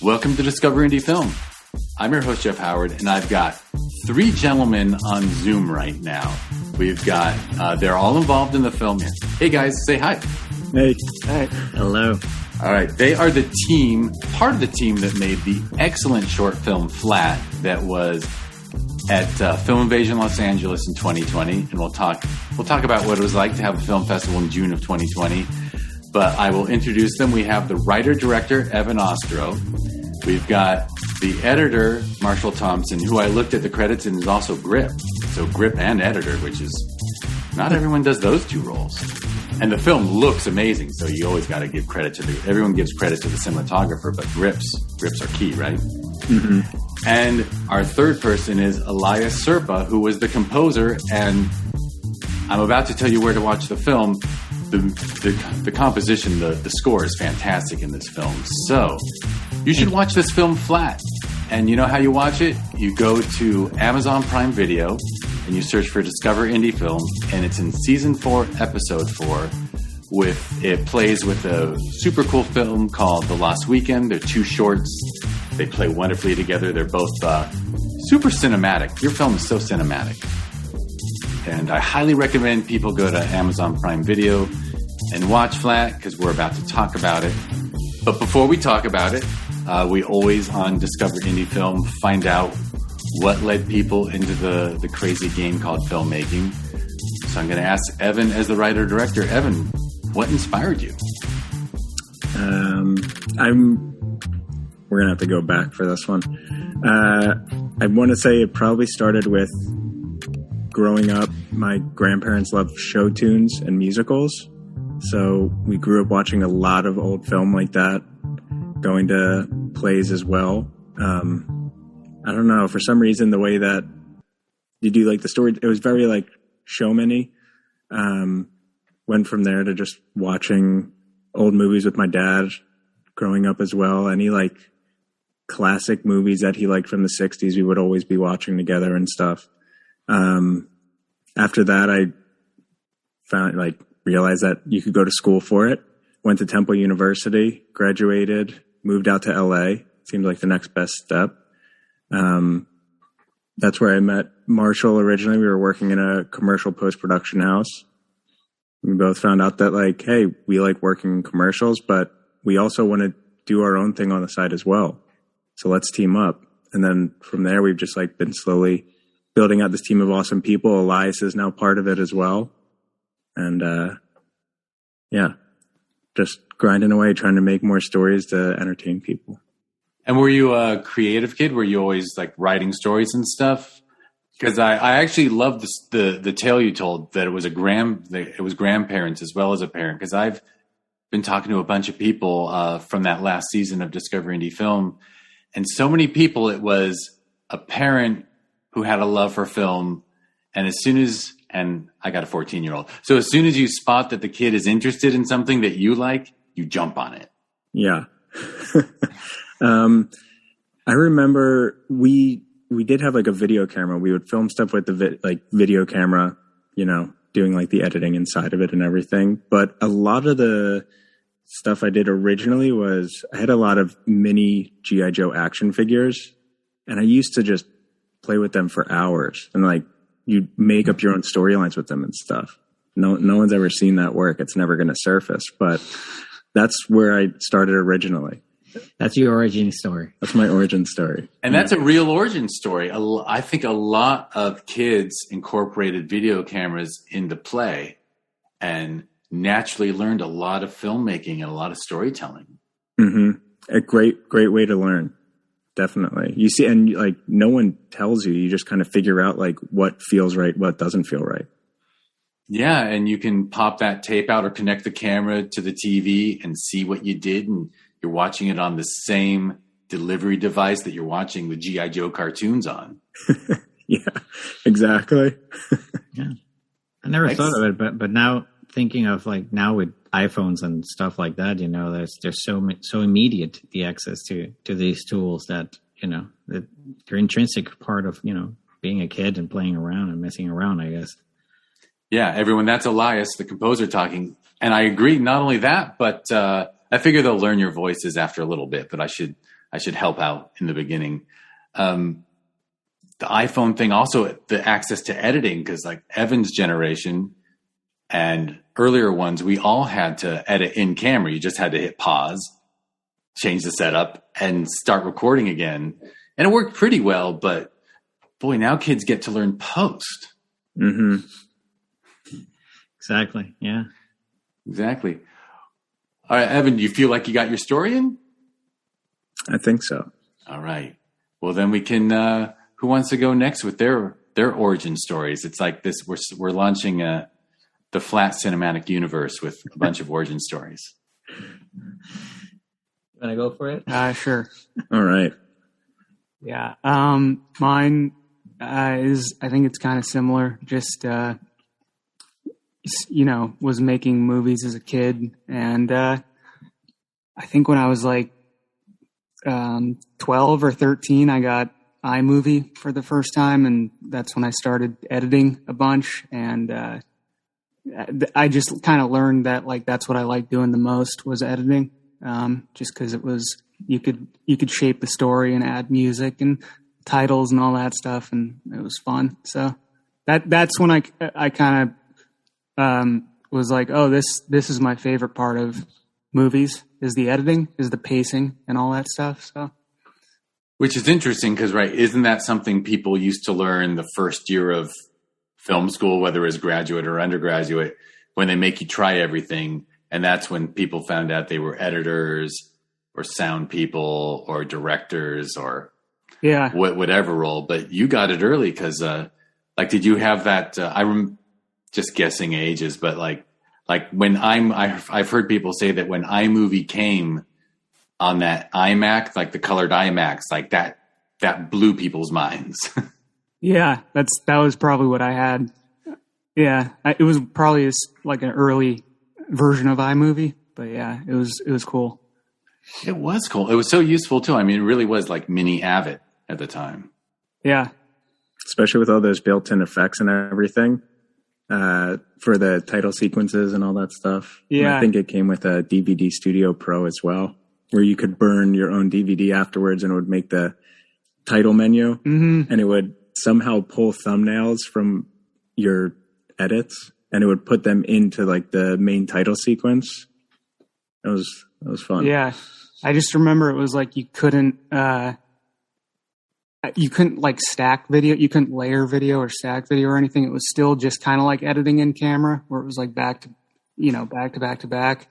Welcome to Discover Indie Film. I'm your host, Jeff Howard, and I've got three gentlemen on Zoom right now. We've got, they're all involved in the film here. Hey guys, say hi. Hey. Hi. Hello. All right, they are the team, part of the team that made the excellent short film Flat that was at Film Invasion Los Angeles in 2020, and we'll talk about what it was like to have a film festival in June of 2020. But I will introduce them. We have the writer-director, Evan Ostrow. We've got the editor, Marshall Thompson, who I looked at the credits and is also grip. So grip and editor, which is, not everyone does those two roles. And the film looks amazing, so you always got to give credit to everyone gives credit to the cinematographer, but grips are key, right? Mm-hmm. And our third person is Elias Serpa, who was the composer, and I'm about to tell you where to watch the film. The composition, the score is fantastic in this film. So you should watch this film Flat. And you know how you watch it? You go to Amazon Prime Video and you search for Discover Indie Film, and it's in Season 4, Episode 4. It plays with a super cool film called The Lost Weekend. They're two shorts. They play wonderfully together. They're both super cinematic. Your film is so cinematic. And I highly recommend people go to Amazon Prime Video and watch Flat, because we're about to talk about it. But before we talk about it, we always on Discover Indie Film find out what led people into the crazy game called filmmaking. So I'm going to ask Evan, as the writer-director. Evan, what inspired you? We're going to have to go back for this one. I want to say it probably started with growing up. My grandparents loved show tunes and musicals. So we grew up watching a lot of old film like that, going to plays as well. I don't know, for some reason, the way that you do like the story, it was very like showman-y. Went from there to just watching old movies with my dad growing up as well. Any like classic movies that he liked from the 60s, we would always be watching together and stuff. After that, I realized that you could go to school for it. Went to Temple University, graduated, moved out to LA. Seemed like the next best step. That's where I met Marshall originally. We were working in a commercial post-production house. We both found out that hey, we like working in commercials, but we also want to do our own thing on the side as well. So let's team up. And then from there, we've just been slowly building out this team of awesome people. Elias is now part of it as well. And, just grinding away, trying to make more stories to entertain people. And were you a creative kid? Were you always writing stories and stuff? Because I actually loved the tale you told that it was grandparents as well as a parent. Because I've been talking to a bunch of people from that last season of Discover Indie Film, and so many people, it was a parent who had a love for film, and and I got a 14-year-old. So as soon as you spot that the kid is interested in something that you like, you jump on it. Yeah. I remember we did have a video camera. We would film stuff with the video camera, doing the editing inside of it and everything. But a lot of the stuff I did originally was I had a lot of mini G.I. Joe action figures, and I used to just play with them for hours and you make up your own storylines with them and stuff. No one's ever seen that work. It's never going to surface, but that's where I started originally. That's your origin story. That's my origin story. And that's a real origin story. I think a lot of kids incorporated video cameras into play and naturally learned a lot of filmmaking and a lot of storytelling. Mm-hmm. A great way to learn. Definitely. You see, and no one tells you. You just kind of figure out what feels right, what doesn't feel right. Yeah, and you can pop that tape out or connect the camera to the TV and see what you did, and you're watching it on the same delivery device that you're watching the G.I. Joe cartoons on. Yeah, exactly. Yeah, I never thought of it, but now thinking of now with iPhones and stuff like that, there's so immediate the access to these tools that that they're intrinsic part of being a kid and playing around and messing around, I guess. Yeah, everyone, that's Elias, the composer, talking. And I agree. Not only that, but I figure they'll learn your voices after a little bit. But I should I should help out in the beginning. The iPhone thing, also the access to editing, because like Evan's generation and earlier ones, we all had to edit in camera. You just had to hit pause, change the setup, and start recording again. And it worked pretty well, but boy, now kids get to learn post. Mm-hmm. Exactly. Yeah. Exactly. All right, Evan, do you feel like you got your story in? I think so. All right. Well, then we can. Who wants to go next with their origin stories? It's like this. We're launching the Flat Cinematic Universe with a bunch of origin stories. Want to go for it? Sure. All right. Yeah. Mine is, I think it's kind of similar. Just, was making movies as a kid. And I think when I was like 12 or 13, I got iMovie for the first time. And that's when I started editing a bunch. And I just kind of learned that like that's what I liked doing the most was editing. Just because it was you could shape the story and add music and titles and all that stuff, and it was fun. So that's when I kind of was like, oh, this is my favorite part of movies is the editing, is the pacing and all that stuff. So, which is interesting because isn't that something people used to learn the first year of film school, whether as graduate or undergraduate, when they make you try everything? And that's when people found out they were editors or sound people or directors or whatever role. But you got it early because, did you have that? I'm just guessing ages, but like when I've heard people say that when iMovie came on that iMac, like the colored iMacs, like that blew people's minds. Yeah, that was probably what I had. Yeah, it was probably like an early version of iMovie, but yeah, it was cool. It was cool. It was so useful too. I mean, it really was like mini Avid at the time. Yeah, especially with all those built-in effects and everything for the title sequences and all that stuff. Yeah, and I think it came with a DVD Studio Pro as well, where you could burn your own DVD afterwards, and it would make the title menu, and it would somehow pull thumbnails from your edits, and it would put them into like the main title sequence. That was fun. Yeah, I just remember it was like you couldn't like stack video, you couldn't layer video or stack video or anything. It was still just kind of like editing in camera, where it was like back to back,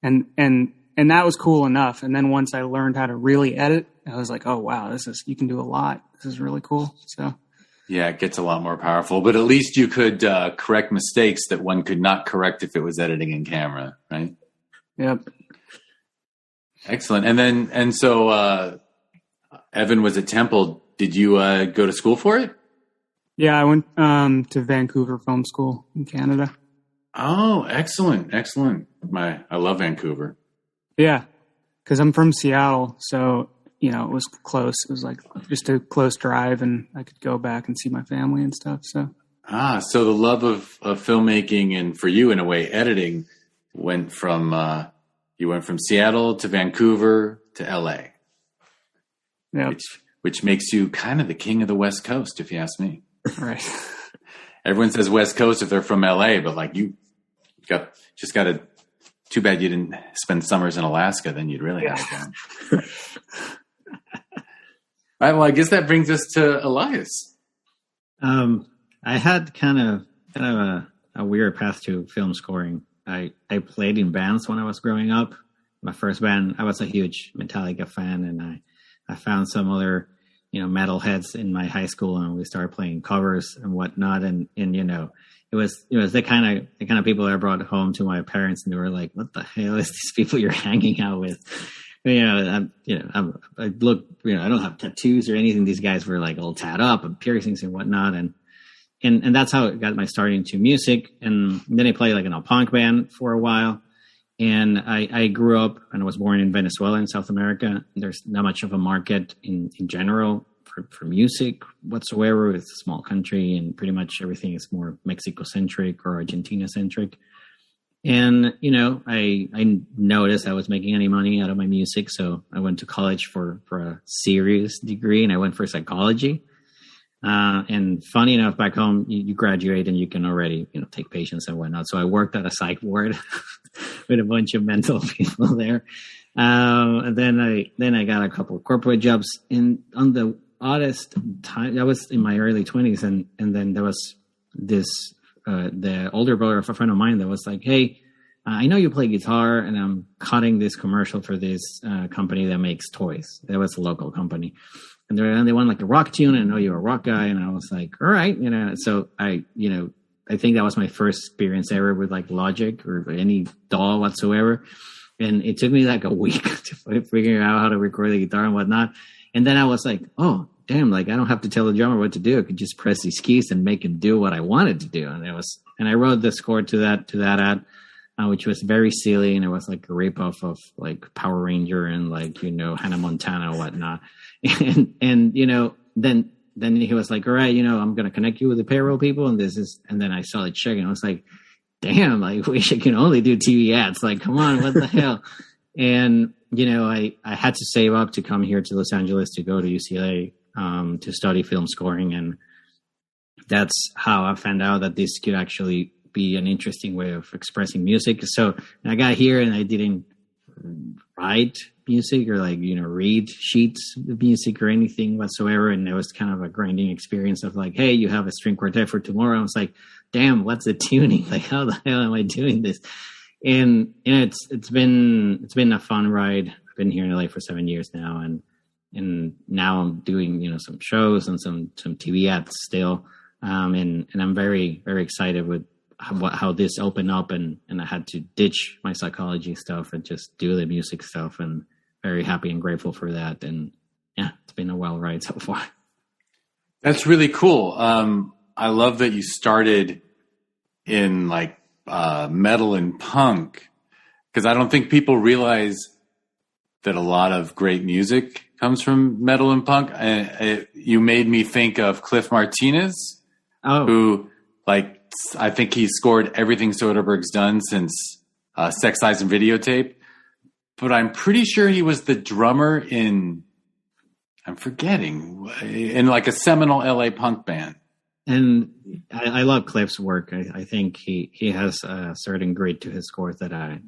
and that was cool enough. And then once I learned how to really edit, I was like, oh wow, you can do a lot. This is really cool. So. Yeah, it gets a lot more powerful, but at least you could correct mistakes that one could not correct if it was editing in camera, right? Yep. Excellent. And so Evan was at Temple. Did you go to school for it? Yeah, I went to Vancouver Film School in Canada. Oh, excellent. I love Vancouver. Yeah, because I'm from Seattle, so it was close. It was like just a close drive, and I could go back and see my family and stuff. So so the love of filmmaking and for you, in a way, editing went from Seattle to Vancouver to LA. Yeah, which makes you kind of the king of the West Coast, if you ask me. Right. Everyone says West Coast if they're from LA, but like you got to. Too bad you didn't spend summers in Alaska. Then you'd really have it down. All right. Well, I guess that brings us to Elias. I had kind of a weird path to film scoring. I played in bands when I was growing up. My first band, I was a huge Metallica fan, and I found some other, metalheads in my high school, and we started playing covers and whatnot. And it was the kind of people that I brought home to my parents, and they were like, "What the hell is these people you're hanging out with?" I look, I don't have tattoos or anything. These guys were like all tat up and piercings and whatnot, and that's how it got my start into music. And then I played like in a punk band for a while. And I grew up and I was born in Venezuela in South America. There's not much of a market in general for music whatsoever. It's a small country, and pretty much everything is more Mexico-centric or Argentina-centric. And, I noticed I was making any money out of my music. So I went to college for a serious degree, and I went for psychology. And funny enough, back home, you graduate and you can already, take patients and whatnot. So I worked at a psych ward with a bunch of mental people there. And then I got a couple of corporate jobs on the oddest time. I was in my early 20s. And then there was this, the older brother of a friend of mine that was like, hey, I know you play guitar, and I'm cutting this commercial for this company that makes toys. That was a local company. And they want like a rock tune. And I know you're a rock guy. And I was like, all right, so I think that was my first experience ever with like Logic or any DAW whatsoever. And it took me like a week to figure out how to record the guitar and whatnot. And then I was like, oh, damn, like I don't have to tell the drummer what to do. I could just press these keys and make him do what I wanted to do. And I wrote the score to that ad, which was very silly. And it was like a ripoff of like Power Ranger and like, Hannah Montana and whatnot. And then he was like, all right, I'm going to connect you with the payroll people. And then I saw the check and I was like, damn, I wish I could only do TV ads. Like, come on, what the hell? And, I had to save up to come here to Los Angeles to go to UCLA, to study film scoring. And that's how I found out that this could actually be an interesting way of expressing music. So I got here and I didn't write music or like, read sheets of music or anything whatsoever. And it was kind of a grinding experience of like, hey, you have a string quartet for tomorrow. I was like, damn, what's the tuning? Like, how the hell am I doing this? And it's been a fun ride. I've been here in LA for 7 years now. And now I'm doing, some shows and some TV ads still. And I'm very, very excited with how this opened up, and I had to ditch my psychology stuff and just do the music stuff, and very happy and grateful for that. And yeah, it's been a wild ride so far. That's really cool. I love that you started in like metal and punk, because I don't think people realize that a lot of great music comes from metal and punk. You made me think of Cliff Martinez, who I think he scored everything Soderbergh's done since Sex, Lies, and Videotape. But I'm pretty sure he was the drummer in like a seminal LA punk band. And I love Cliff's work. I think he has a certain grit to his scores that I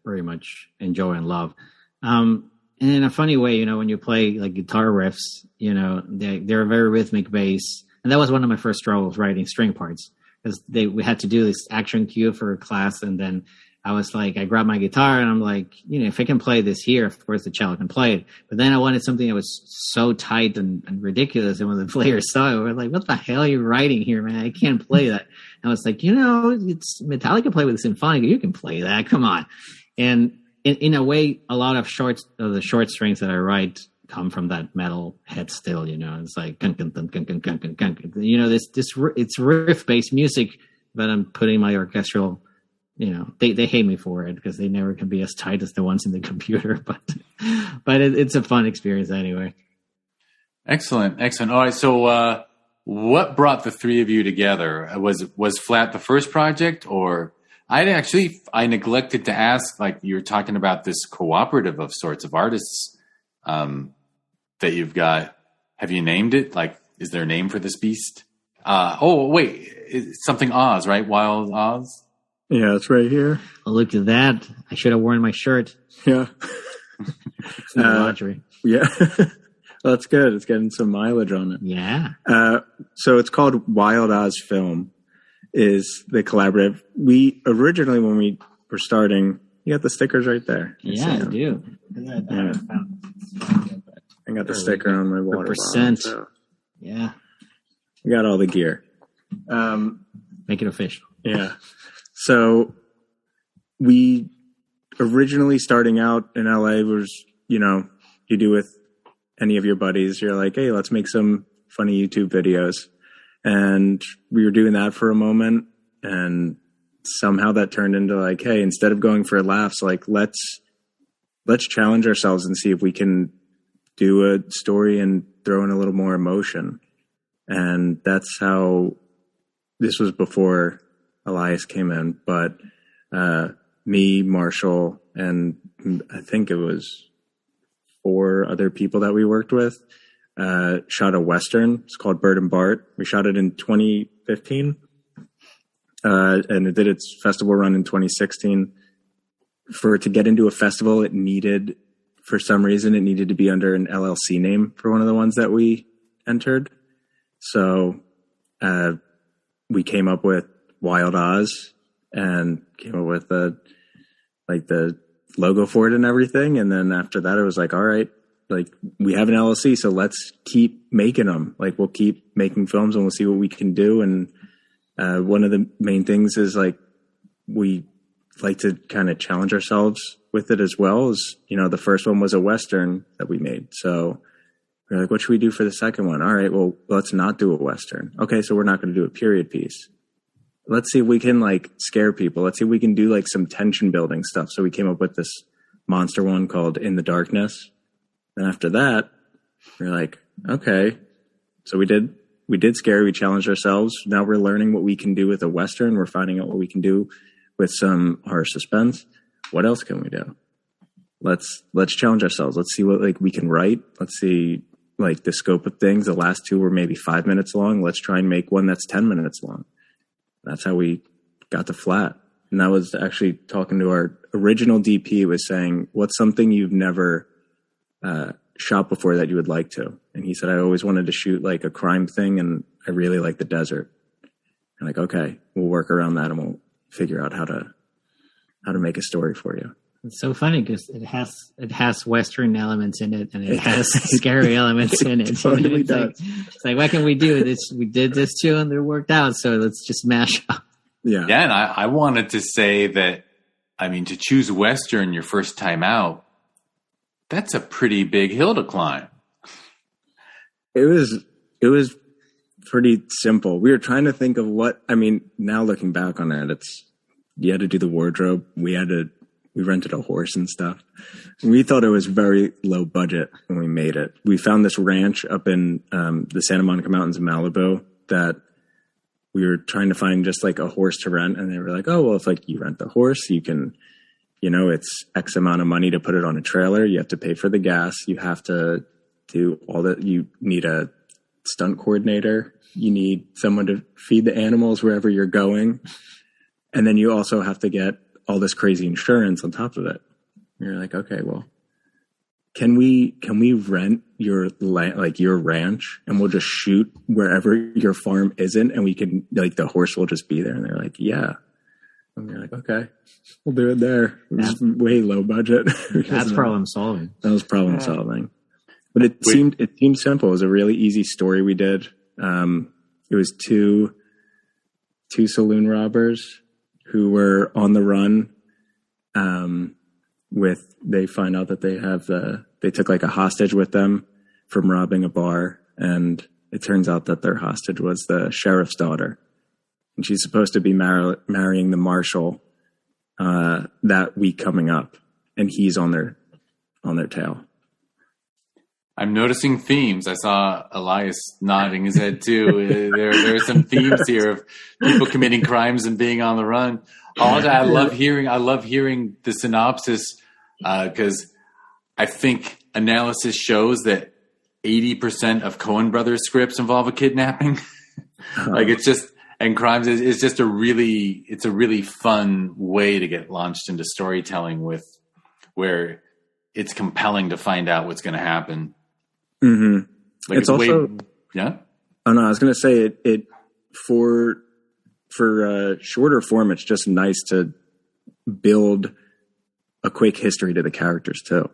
very much enjoy and love. And in a funny way, when you play like guitar riffs, they're a very rhythmic bass. And that was one of my first struggles writing string parts, because we had to do this action cue for a class. And then I was like, I grabbed my guitar and I'm like, if I can play this here, of course the cello can play it. But then I wanted something that was so tight and ridiculous. And when the players saw it, we were like, what the hell are you writing here, man? I can't play that. And I was like, it's Metallica play with the Symphonica. You can play that. Come on. And in a way, a lot of the short strings that I write come from that metal head still, it's like, it's riff based music, but I'm putting my orchestral, they hate me for it because they never can be as tight as the ones in the computer, but it's a fun experience anyway. Excellent. All right. So, what brought the three of you together? Was Flat the first project, or I neglected to ask, like you're talking about this cooperative of sorts of artists, that you've got. Have you named it? Like, is there a name for this beast? It's something Oz, right? Wild Oz? Yeah, it's right here. Oh, look at that. I should have worn my shirt. Yeah. It's in the laundry. Yeah. Well, that's good. It's getting some mileage on it. Yeah. So it's called Wild Oz Film, is the collaborative. We originally, when we were starting, you got the stickers right there. Yeah, I do. Yeah. I got the sticker on my water bottle. So. Yeah. We got all the gear. Make it official. Yeah. So we originally starting out in LA was, you do with any of your buddies, you're like, hey, let's make some funny YouTube videos. And we were doing that for a moment, and somehow that turned into like, hey, instead of going for laughs, like let's challenge ourselves and see if we can do a story and throw in a little more emotion. And that's how this was before Elias came in. But Me, Marshall, and I think it was 4 other people that we worked with, shot a Western. It's called Bird and Bart. We shot it in 2015. And it did its festival run in 2016. For it to get into a festival, for some reason, it needed to be under an LLC name for one of the ones that we entered. So we came up with Wild Oz and came up with the logo for it and everything. And then after that, it was like, all right, like we have an LLC, so let's keep making them. Like we'll keep making films and we'll see what we can do. And one of the main things is like we like to kind of challenge ourselves with it as well. As the first one was a Western that we made, so we're like, what should we do for the second one? All right, well, let's not do a Western. Okay, so we're not going to do a period piece. Let's see if we can like scare people. Let's see if we can do like some tension building stuff. So we came up with this monster one called In the Darkness. And after that, we're like, okay, so we did scary. We challenged ourselves. Now we're learning what we can do with a Western. We're finding out what we can do with some horror suspense. What else can we do? Let's challenge ourselves. Let's see what like we can write. Let's see like the scope of things. The last 2 were maybe 5 minutes long. Let's try and make one that's 10 minutes long. That's how we got to Flat. And that was actually talking to our original DP, was saying, what's something you've never shot before that you would like to? And he said, I always wanted to shoot like a crime thing, and I really like the desert. I'm like, okay, we'll work around that and we'll figure out how to make a story for you. It's so funny because it has Western elements in it and it has scary elements in it. Totally does. It's like, what can we do? We did this too and it worked out, so let's just mash up. Yeah. Yeah, and I wanted to say that, I mean, to choose Western your first time out, that's a pretty big hill to climb. It was pretty simple. We were trying to think of now looking back on it, you had to do the wardrobe. We rented a horse and stuff. We thought it was very low budget when we made it. We found this ranch up in the Santa Monica Mountains in Malibu that we were trying to find just like a horse to rent. And they were like, oh, well, if like you rent the horse, you can, it's X amount of money to put it on a trailer. You have to pay for the gas. You have to do all that. You need a stunt coordinator. You need someone to feed the animals wherever you're going. And then you also have to get all this crazy insurance on top of it. And you're like, okay, well, can we rent your your ranch and we'll just shoot wherever your farm isn't, and we can like the horse will just be there? And they're like, yeah. And you're like, okay, we'll do it there. It was way low budget. That's problem solving. That was problem solving. But it seemed simple. It was a really easy story we did. It was two saloon robbers who were on the run. They find out that they took like a hostage with them from robbing a bar, and it turns out that their hostage was the sheriff's daughter, and she's supposed to be marrying the marshal that week coming up, and he's on their tail. I'm noticing themes. I saw Elias nodding his head too. There are some themes here of people committing crimes and being on the run. I love hearing the synopsis because I think analysis shows that 80% of Coen Brothers scripts involve a kidnapping. Like it's just, and crimes is just a really fun way to get launched into storytelling where it's compelling to find out what's going to happen. Mm-hmm. Like it's also, yeah. Oh no, I was going to say it for shorter form. It's just nice to build a quick history to the characters too.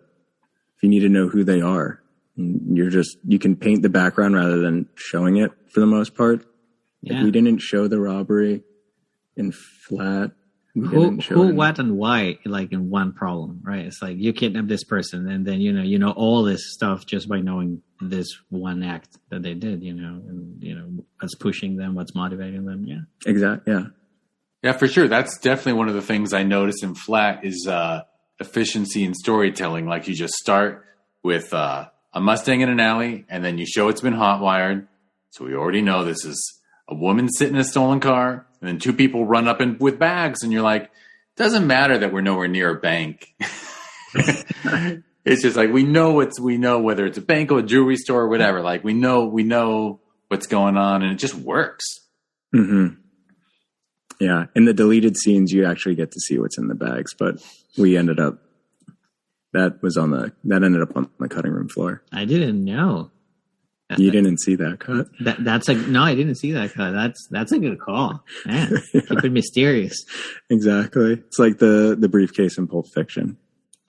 If you need to know who they are, you can paint the background rather than showing it for the most part. Yeah. Like we didn't show the robbery in Flat. Who, what, and why, like in one problem, right? It's like you kidnap this person, and then you know all this stuff just by knowing this one act that they did, and what's pushing them, what's motivating them. Yeah, exactly. Yeah, for sure. That's definitely one of the things I notice in Flat is efficiency in storytelling. Like you just start with a Mustang in an alley, and then you show it's been hot wired, so we already know this is a woman sitting in a stolen car. And then 2 people run up with bags, and you're like, doesn't matter that we're nowhere near a bank. It's just like we know whether it's a bank or a jewelry store or whatever. Like we know what's going on, and it just works. Mm-hmm. Yeah, in the deleted scenes, you actually get to see what's in the bags, but that ended up on the cutting room floor. I didn't know. You didn't see that cut? No, I didn't see that cut. That's a good call, man. Yeah. Keep it mysterious. Exactly. It's like the briefcase in Pulp Fiction.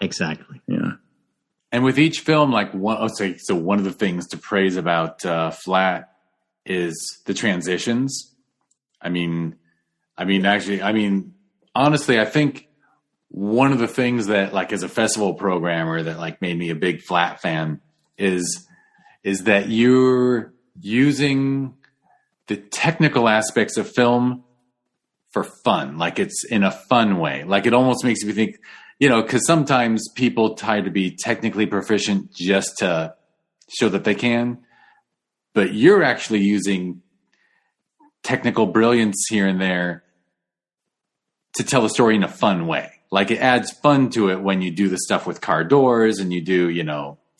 Exactly. Yeah. And with each film, like one of the things to praise about Flat is the transitions. Honestly, I think one of the things that, like, as a festival programmer that, like, made me a big Flat fan is that you're using the technical aspects of film for fun. Like, it's in a fun way. Like, it almost makes me think, because sometimes people try to be technically proficient just to show that they can. But you're actually using technical brilliance here and there to tell the story in a fun way. Like, it adds fun to it when you do the stuff with car doors and you do,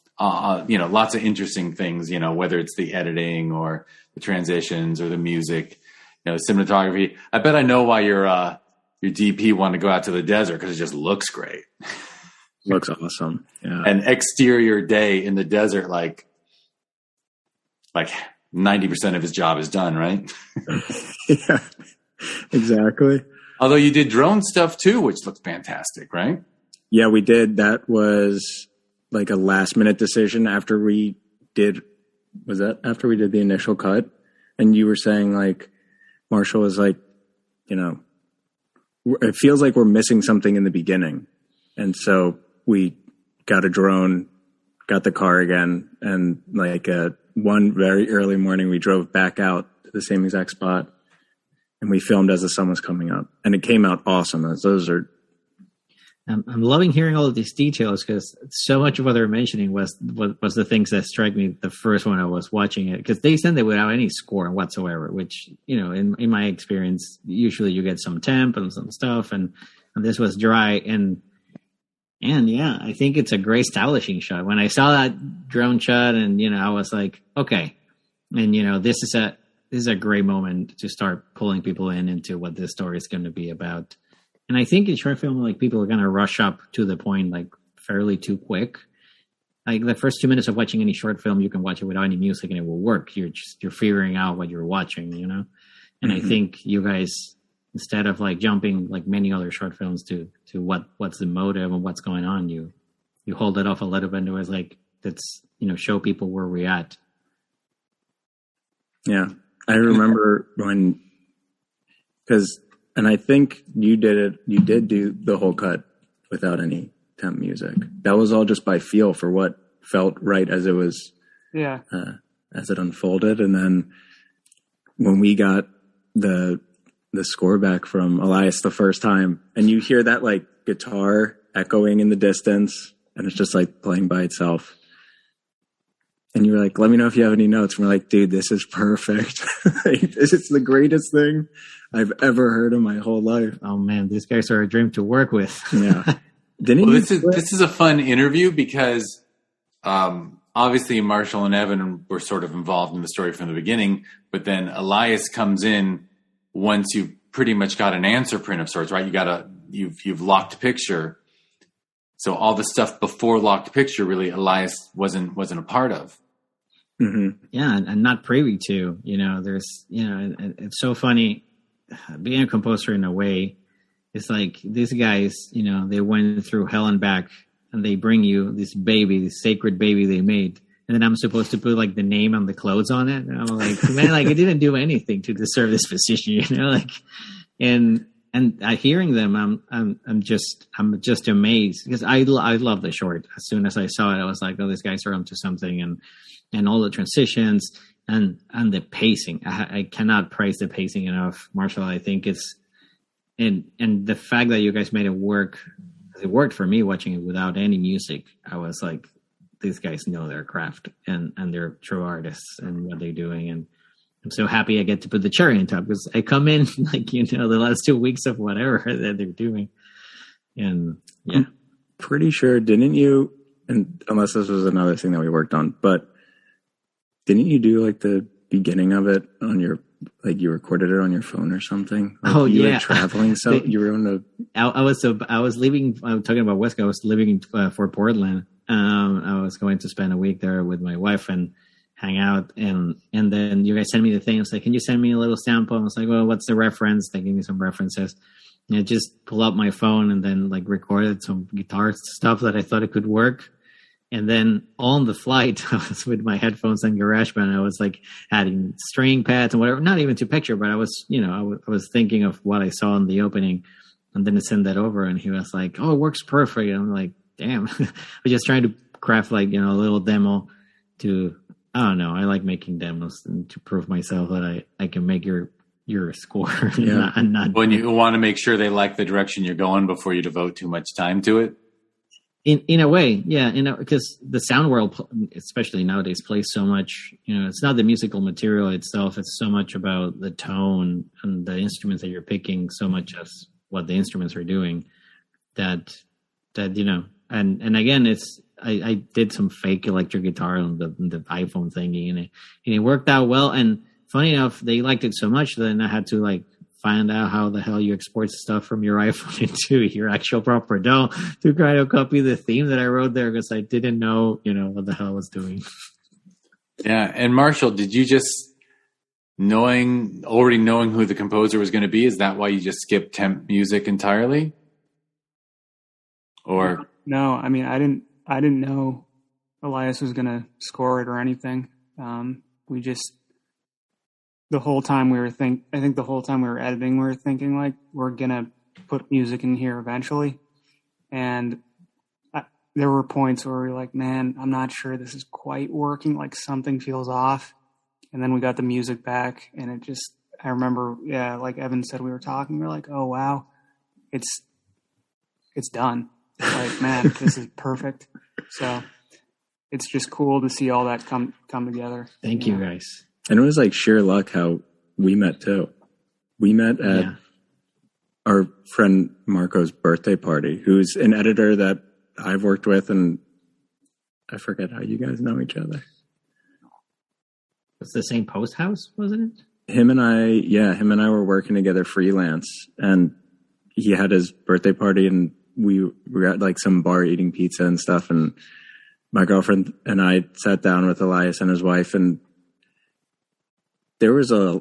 lots of interesting things, whether it's the editing or the transitions or the music, cinematography. I bet I know why your DP wanted to go out to the desert, because it just looks great. Looks awesome. Yeah. An exterior day in the desert, like 90% of his job is done, right? Yeah, exactly. Although you did drone stuff too, which looked fantastic, right? Yeah, we did. That was like a last minute decision after we did the initial cut? And you were saying, like, Marshall was like, it feels like we're missing something in the beginning. And so we got a drone, got the car again. And like one very early morning, we drove back out to the same exact spot. And we filmed as the sun was coming up, and it came out awesome. I'm loving hearing all of these details, because so much of what they're mentioning was the things that struck me the first when I was watching it, because they sent it without any score whatsoever, which, in my experience, usually you get some temp and some stuff, and this was dry. And yeah, I think it's a great establishing shot. When I saw that drone shot, and, I was like, okay. And, this is a great moment to start pulling people into what this story is going to be about. And I think in short film, like, people are going to rush up to the point, like, fairly too quick. Like, the first 2 minutes of watching any short film, you can watch it without any music and it will work. You're figuring out what you're watching, And mm-hmm. I think you guys, instead of like jumping like many other short films to what's the motive and what's going on, you hold it off a little bit, and it was like, let's, show people where we're at. Yeah. I remember and I think you did do the whole cut without any temp music. That was all just by feel for what felt right as it was, as it unfolded. And then when we got the score back from Elias the first time, and you hear that like guitar echoing in the distance, and it's just like playing by itself. And you were like, let me know if you have any notes. And we're like, dude, this is perfect. This is the greatest thing I've ever heard in my whole life. Oh man, these guys are a dream to work with. Yeah. This is a fun interview, because obviously Marshall and Evan were sort of involved in the story from the beginning, but then Elias comes in once you've pretty much got an answer print of sorts, right? You've locked picture. So all the stuff before locked picture, really, Elias wasn't a part of. Mm-hmm. Yeah, and not privy to, there's, it's so funny being a composer in a way. It's like these guys, they went through hell and back, and they bring you this baby, this sacred baby they made. And then I'm supposed to put like the name on the clothes on it. And I'm like, man, like, it didn't do anything to deserve this position, and hearing them, I'm just amazed, because I love the short. As soon as I saw it, I was like, oh, these guys are onto something, and all the transitions and the pacing. I cannot praise the pacing enough, Marshall. I think it's and the fact that you guys made it work. It worked for me watching it without any music. I was like, these guys know their craft, and they're true artists and what they're doing. And I'm so happy I get to put the cherry on top, because I come in like, the last 2 weeks of whatever that they're doing. And yeah, pretty sure, didn't you, and unless this was another thing that we worked on, but didn't you do like the beginning of it on your, like you recorded it on your phone or something? Like you were traveling, so you were on I was leaving. I'm talking about West Coast. I was living in Fort Portland. I was going to spend a week there with my wife and hang out, and then you guys sent me the thing. I was like, can you send me a little sample? I was like, well, what's the reference? They gave me some references. And I just pulled up my phone and then like recorded some guitar stuff that I thought it could work. And then on the flight, I was with my headphones and GarageBand. I was like adding string pads and whatever, not even to picture, but I was, I was thinking of what I saw in the opening, and then I sent that over, and he was like, "Oh, it works perfect." And I'm like, "Damn!" I was just trying to craft like a little demo to. I don't know. I like making demos and to prove myself that I can make your score. Yeah. not when you want to make sure they like the direction you're going before you devote too much time to it. In a way, yeah, because the sound world, especially nowadays, plays so much. It's not the musical material itself; it's so much about the tone and the instruments that you're picking, so much as what the instruments are doing. That and again, I did some fake electric guitar on the iPhone thingy, and it worked out well. And funny enough, they liked it so much that then I had to like find out how the hell you export stuff from your iPhone into your actual proper DAW to try to copy the theme that I wrote there, because I didn't know, what the hell I was doing. Yeah. And Marshall, did you just already knowing who the composer was going to be, is that why you just skipped temp music entirely? Or no, I mean, I didn't know Elias was going to score it or anything. We just, the whole time we were editing, we were thinking like, we're going to put music in here eventually. And there were points where we were like, man, I'm not sure this is quite working. Like something feels off. And then we got the music back, and I remember, like Evan said, we were talking, we were like, oh wow, it's done. Like, man, this is perfect. So it's just cool to see all that come together. Thank you guys. And it was like sheer luck how we met too. We met at our friend Marco's birthday party, who's an editor that I've worked with, and I forget how you guys know each other. It's the same post house, wasn't it? Him and I were working together freelance, and he had his birthday party, and we were at like some bar eating pizza and stuff, and my girlfriend and I sat down with Elias and his wife, and there was a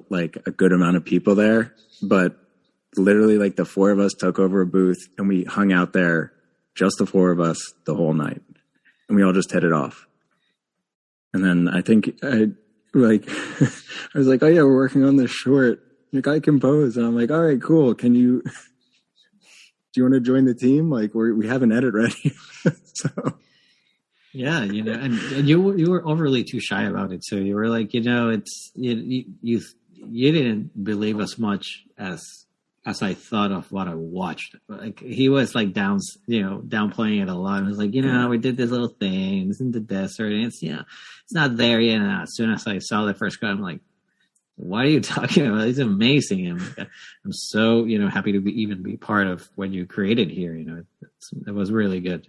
good amount of people there, but literally like the four of us took over a booth and we hung out there, just the four of us, the whole night, and we all just hit it off. And then I think I was like, oh yeah, we're working on this short. Like, I compose, and I'm like, all right, cool. Do you want to join the team? Like, we have an edit ready. So. Yeah, and you were overly too shy about it. So you were like, it's you didn't believe as much as I thought of what I watched. Like, he was like downplaying it a lot. He was like, we did this little thing. It's in the desert, and it's not there yet. And as soon as I saw the first cut, I'm like, what are you talking about? It's amazing. I'm so happy to be part of what you created here. It was really good.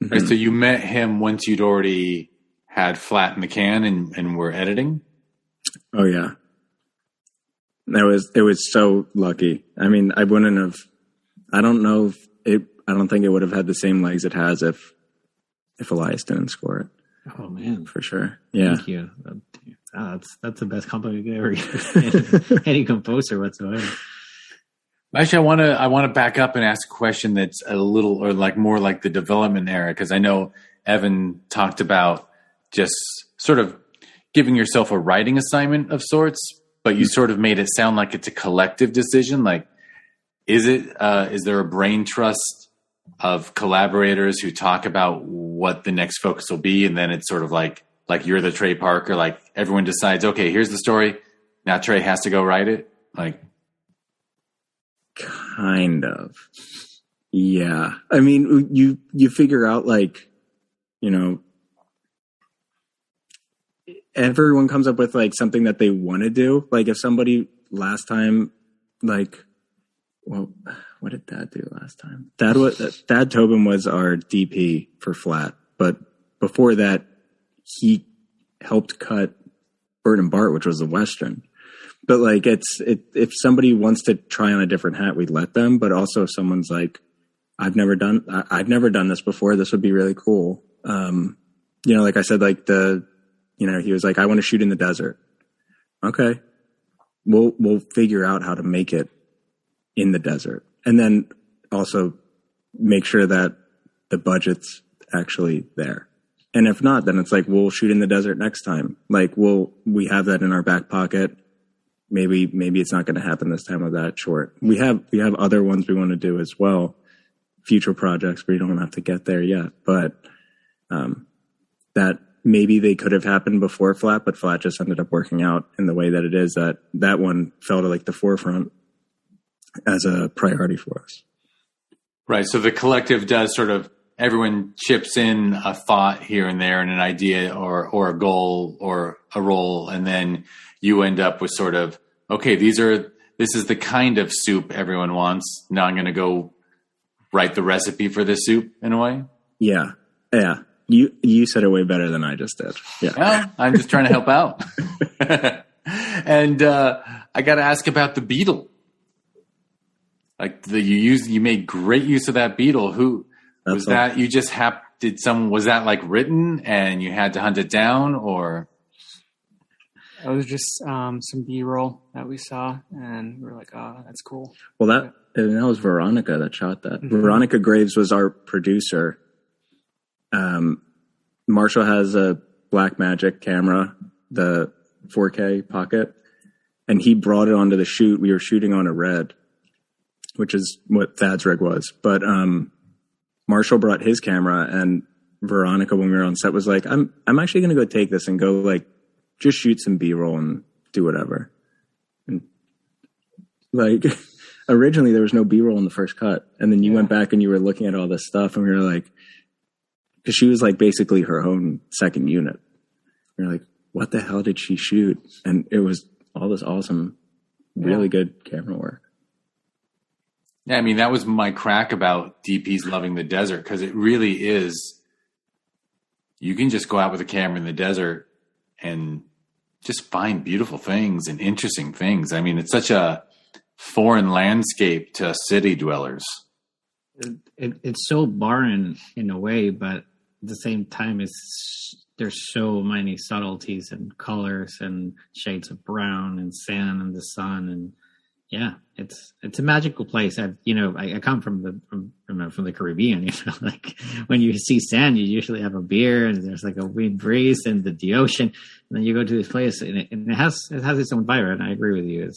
Right, so you met him once you'd already had Flat in the Can and were editing? Oh yeah. It was so lucky. I mean, I don't think it would have had the same legs it has if Elias didn't score it. Oh man. For sure. Yeah. Thank you. That's the best compliment you ever give any composer whatsoever. Actually, I want to back up and ask a question that's a little, or like more like the development era, because I know Evan talked about just sort of giving yourself a writing assignment of sorts, but you sort of made it sound like it's a collective decision. Like, is there a brain trust of collaborators who talk about what the next focus will be, and then it's sort of like you're the Trey Parker, like everyone decides, okay, here's the story, now Trey has to go write it, like. Kind of. Yeah. I mean, you figure out like, everyone comes up with like something that they want to do. Like if somebody last time, like, well, what did Dad do last time? Dad Tobin was our DP for Flat, but before that, he helped cut Bert and Bart, which was a Western. But like, if somebody wants to try on a different hat, we let them. But also, if someone's like, I've never done this before. This would be really cool. Like I said, like he was like, I want to shoot in the desert. Okay, we'll figure out how to make it in the desert, and then also make sure that the budget's actually there. And if not, then it's like, we'll shoot in the desert next time. Like we have that in our back pocket. Maybe it's not going to happen this time with that short. We have other ones we want to do as well. Future projects where you don't have to get there yet, but that maybe they could have happened before Flat, but Flat just ended up working out in the way that it is, that one fell to like the forefront as a priority for us. Right. So the collective does sort of, everyone chips in a thought here and there and an idea or a goal or a role. And then you end up with sort of, okay, this is the kind of soup everyone wants. Now I'm going to go write the recipe for this soup in a way. Yeah. Yeah. You said it way better than I just did. Yeah. Well, I'm just trying to help out. And I got to ask about the beetle. Like you made great use of that beetle. Who was that? You just was that like written and you had to hunt it down, or? It was just some B-roll that we saw, and we were like, "Oh, that's cool." Well, that was Veronica that shot that. Mm-hmm. Veronica Graves was our producer. Marshall has a Blackmagic camera, the 4K Pocket, and he brought it onto the shoot. We were shooting on a Red, which is what Thad's rig was. But Marshall brought his camera, and Veronica, when we were on set, was like, I'm actually going to go take this and go like just shoot some B-roll and do whatever. And like originally there was no B-roll in the first cut, and then you went back and you were looking at all this stuff, and we were like, because she was like basically her own second unit. We were like, what the hell did she shoot? And it was all this awesome, really good camera work. Yeah, I mean, that was my crack about DPs loving the desert, because it really is, you can just go out with a camera in the desert and just find beautiful things and interesting things. I mean, it's such a foreign landscape to us city dwellers. It's so barren in a way, but at the same time, there's so many subtleties and colors and shades of brown and sand and the sun, and it's a magical place. I come from the Caribbean. Like when you see sand, you usually have a beer and there's like a wind breeze and the ocean. And then you go to this place and it has its own vibe. And I agree with you.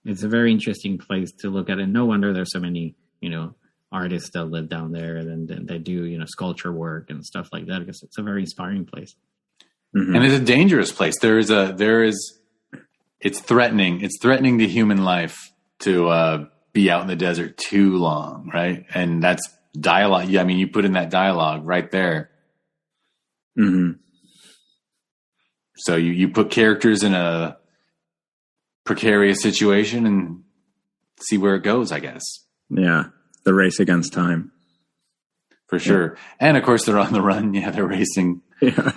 It's a very interesting place to look at. And no wonder there's so many, artists that live down there and they do, sculpture work and stuff like that, because it's a very inspiring place. Mm-hmm. And it's a dangerous place. It's threatening. It's threatening the human life to be out in the desert too long, right? And that's dialogue. Yeah, I mean, you put in that dialogue right there. Mm-hmm. So you put characters in a precarious situation and see where it goes, I guess. Yeah, the race against time. For sure. Yeah. And, of course, they're on the run. Yeah, they're racing. Yeah.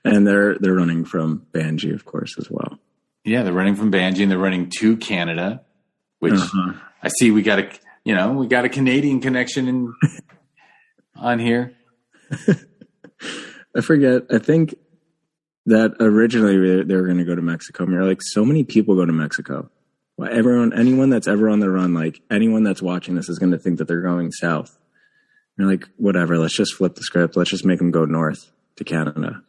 And they're running from Banji, of course, as well. Yeah, they're running from Banji and they're running to Canada, which I see we got a Canadian connection on here. I forget. I think that originally they were going to go to Mexico. And we were like, so many people go to Mexico. Well, anyone that's ever on the run, like anyone that's watching this is going to think that they're going south. And you're like, whatever, let's just flip the script. Let's just make them go north to Canada.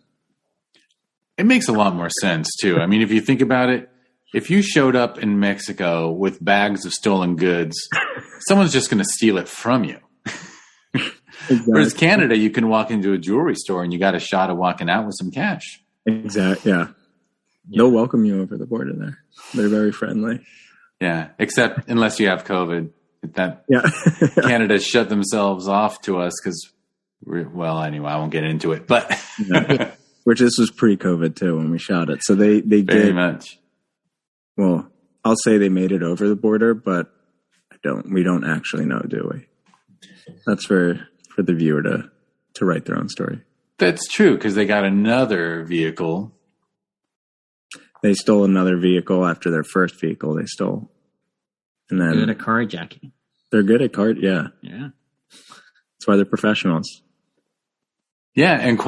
It makes a lot more sense, too. I mean, if you think about it, if you showed up in Mexico with bags of stolen goods, someone's just going to steal it from you. Exactly. Whereas Canada, you can walk into a jewelry store and you got a shot of walking out with some cash. Exactly. Yeah. They'll welcome you over the border there. They're very friendly. Yeah. Except unless you have COVID. Canada shut themselves off to us because, anyway, I won't get into it. But which this was pre-COVID too when we shot it. So they very did much. Well, I'll say they made it over the border, but I We don't actually know, do we? That's for the viewer to write their own story. That's true, because they got another vehicle. They stole another vehicle after their first vehicle they stole. And then good at carjacking. They're good at yeah. Yeah. That's why they're professionals. Yeah, and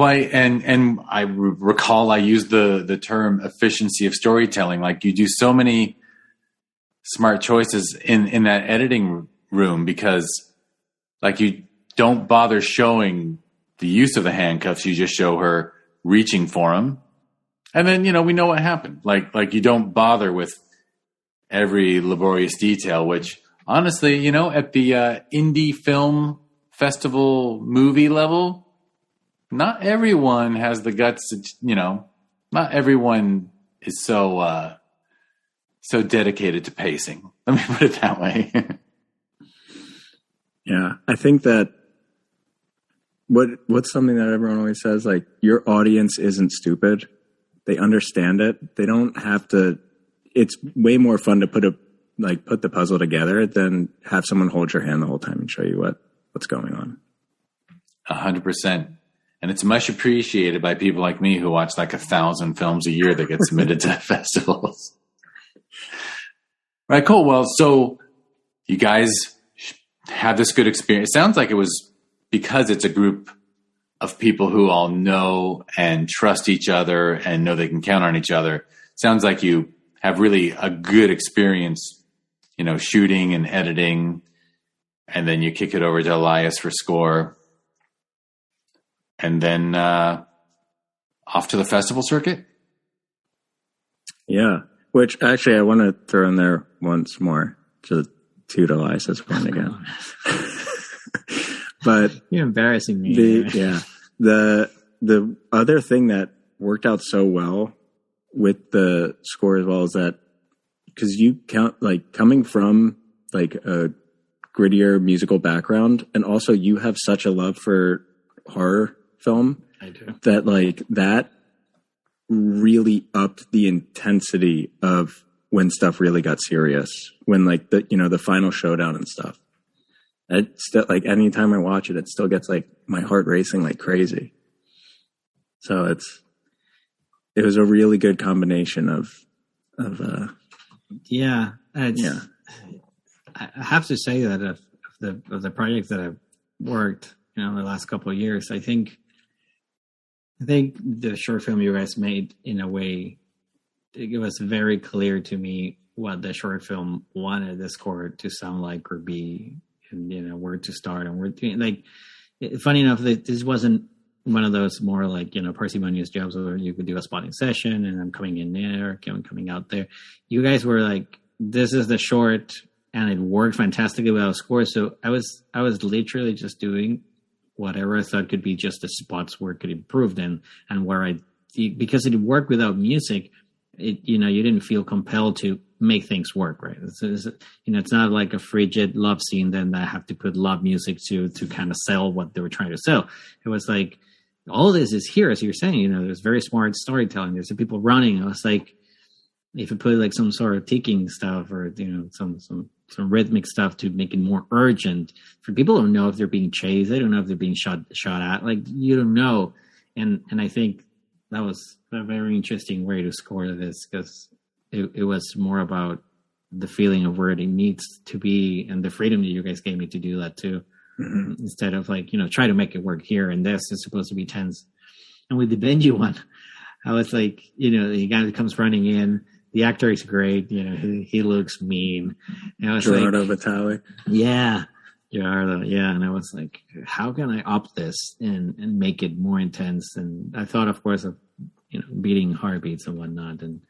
I recall I used the term efficiency of storytelling. Like, you do so many smart choices in that editing room, because like, you don't bother showing the use of the handcuffs. You just show her reaching for them. And then, we know what happened. Like you don't bother with every laborious detail, which honestly, at the indie film festival movie level, not everyone has the guts to, not everyone is so dedicated to pacing. Let me put it that way. Yeah. I think that what's something that everyone always says, like, your audience isn't stupid. They understand it. They don't have to. It's way more fun to put the puzzle together than have someone hold your hand the whole time and show you what's going on. 100%. And it's much appreciated by people like me who watch like 1,000 films a year that get submitted to festivals. Right, cool. Well, so you guys have this good experience. It sounds like it was because it's a group of people who all know and trust each other and know they can count on each other. It sounds like you have really a good experience, shooting and editing, and then you kick it over to Elias for score. And then off to the festival circuit? Yeah, which actually I want to throw in there once more to toot Elias's point again. But you're embarrassing me. The other thing that worked out so well with the score as well is that, because you count, like, coming from like a grittier musical background, and also you have such a love for horror film. I do. That really upped the intensity of when stuff really got serious, when the final showdown and stuff. It's still, like, anytime I watch it, it still gets like my heart racing like crazy. So it was a really good combination of yeah. I have to say that of the projects that I've worked, the last couple of years, I think the short film you guys made, in a way, it was very clear to me what the short film wanted the score to sound like or be, and where to start and where to, like. Funny enough, this wasn't one of those more like, parsimonious jobs where you could do a spotting session and I'm coming in there, coming out there. You guys were like, this is the short, and it worked fantastically without a score. So I was literally just doing whatever I thought could be just the spots where it could improve and where because it worked without music, you didn't feel compelled to make things work, right? It's not like a frigid love scene then that I have to put love music to kind of sell what they were trying to sell. It was like, all this is here, as you're saying, there's very smart storytelling. There's the people running. I was like, if you put like some sort of ticking stuff or, some rhythmic stuff to make it more urgent, for people who don't know if they're being chased, they don't know if they're being shot at, like, you don't know. And I think that was a very interesting way to score this, because it was more about the feeling of where it needs to be and the freedom that you guys gave me to do that too. Mm-hmm. Instead of like, try to make it work here and this is supposed to be tense. And with the Benji one, I was like, the guy comes running in, the actor is great, he looks mean. And I was Gerardo like, Vitale. Yeah. Gerardo, yeah. And I was like, how can I up this and make it more intense? And I thought, of course, of beating heartbeats and whatnot. And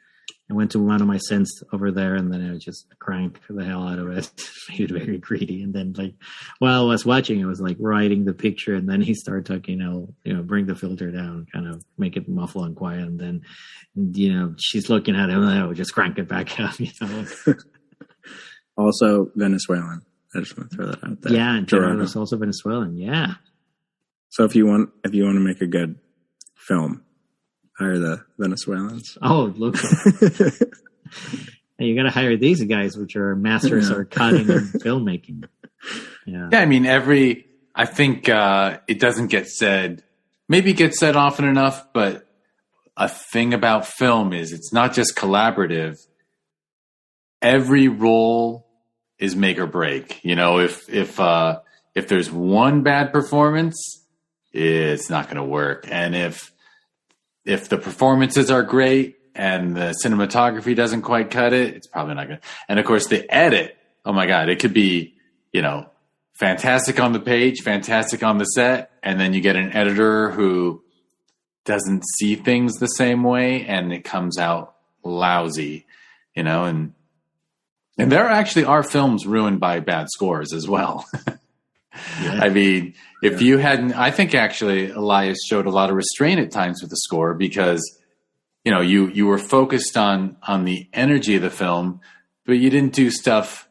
I went to one of my synths over there, and then I just cranked the hell out of it, made it very greedy. And then, like, while I was watching, I was like writing the picture, and then he started talking, bring the filter down, kind of make it muffle and quiet. And then, she's looking at him, and I would just crank it back up, Also Venezuelan. I just want to throw that out there. Yeah, Gerardo is also Venezuelan. Yeah. So if you want to make a good film, hire the Venezuelans. Oh, look. hey, you got to hire these guys, which are masters of cutting and filmmaking. Yeah. Yeah, I mean, I think it doesn't get said, maybe it gets said often enough, but a thing about film is it's not just collaborative. Every role is make or break. You know, if there's one bad performance, it's not going to work. And if the performances are great and the cinematography doesn't quite cut it, it's probably not going to. And of course, the edit, oh my God, it could be, you know, fantastic on the page, fantastic on the set, and then you get an editor who doesn't see things the same way, and it comes out lousy, you know. And there actually are films ruined by bad scores as well. Yeah. I mean, if you hadn't, I think actually Elias showed a lot of restraint at times with the score because, you know, you were focused on the energy of the film, but you didn't do stuff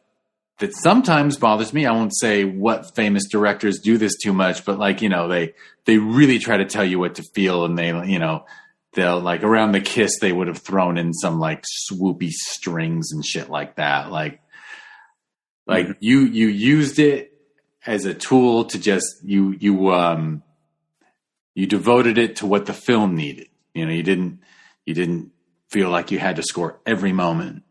that sometimes bothers me. I won't say what famous directors do this too much, but like, you know, they really try to tell you what to feel, and they, you know, they'll like around the kiss, they would have thrown in some like swoopy strings and shit like that. Like you used it as a tool to just, you devoted it to what the film needed. You know, you didn't feel like you had to score every moment.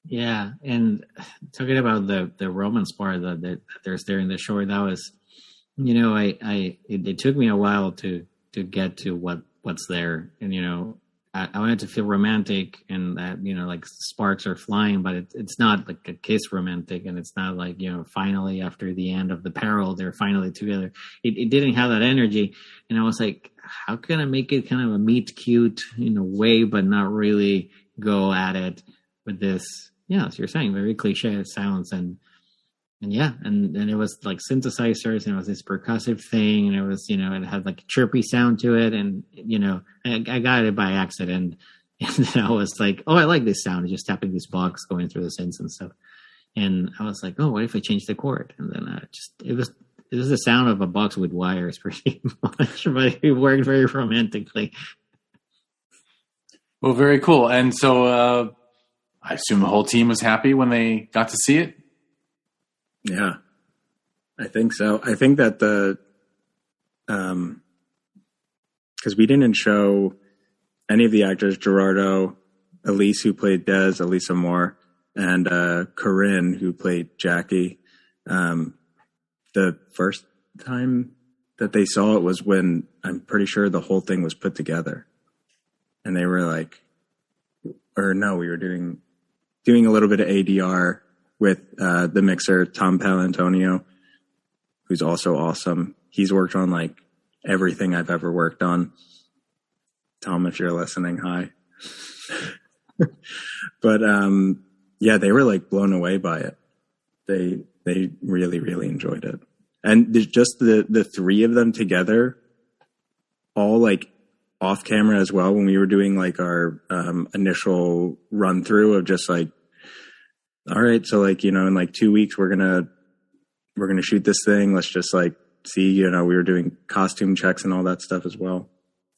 Yeah, and talking about the romance part that there's there in the short, that was, you know, it took me a while to get to what's there, and you know, I wanted to feel romantic, and that, you know, like sparks are flying, but it's not like a kiss romantic, and it's not like, you know, finally after the end of the peril they're finally together. It didn't have that energy, and I was like, how can I make it kind of a meet cute in a way, but not really go at it with this. Yeah, as you're saying, very cliche sounds, and yeah, and it was like synthesizers, and it was this percussive thing, and it was, you know, it had like a chirpy sound to it, and you know, I got it by accident, and then I was like, oh, I like this sound, just tapping this box, going through the synths and stuff, and I was like, oh, what if I change the chord? And then it was the sound of a box with wires pretty much, but it worked very romantically. Well, very cool, and so. I assume the whole team was happy when they got to see it? Yeah, I think so. I think that because we didn't show any of the actors, Gerardo, Elise, who played Des, Elisa Moore, and Corinne, who played Jackie. The first time that they saw it was when I'm pretty sure the whole thing was put together. And they were like, or no, we were doing a little bit of ADR with the mixer, Tom Palantonio, who's also awesome. He's worked on like everything I've ever worked on. Tom, if you're listening, hi. But yeah, they were like blown away by it. They really, really enjoyed it. And just the three of them together, all like off camera as well, when we were doing like our initial run through of just like, all right, so like, you know, in like 2 weeks we're gonna shoot this thing, let's just like see, you know, we were doing costume checks and all that stuff as well,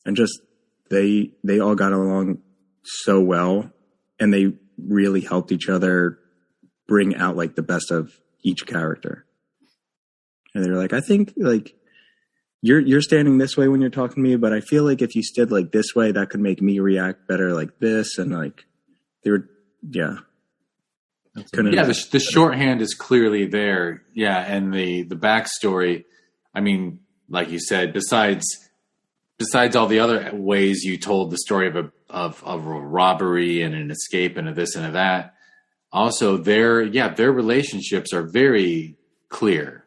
and just they all got along so well, and they really helped each other bring out like the best of each character. And they were like, I think like You're standing this way when you're talking to me, but I feel like if you stood like this way, that could make me react better like this. And like, they were, yeah. Yeah, the shorthand is clearly there. Yeah, and the backstory, I mean, like you said, besides all the other ways you told the story of a robbery and an escape and a this and a that, also their relationships are very clear.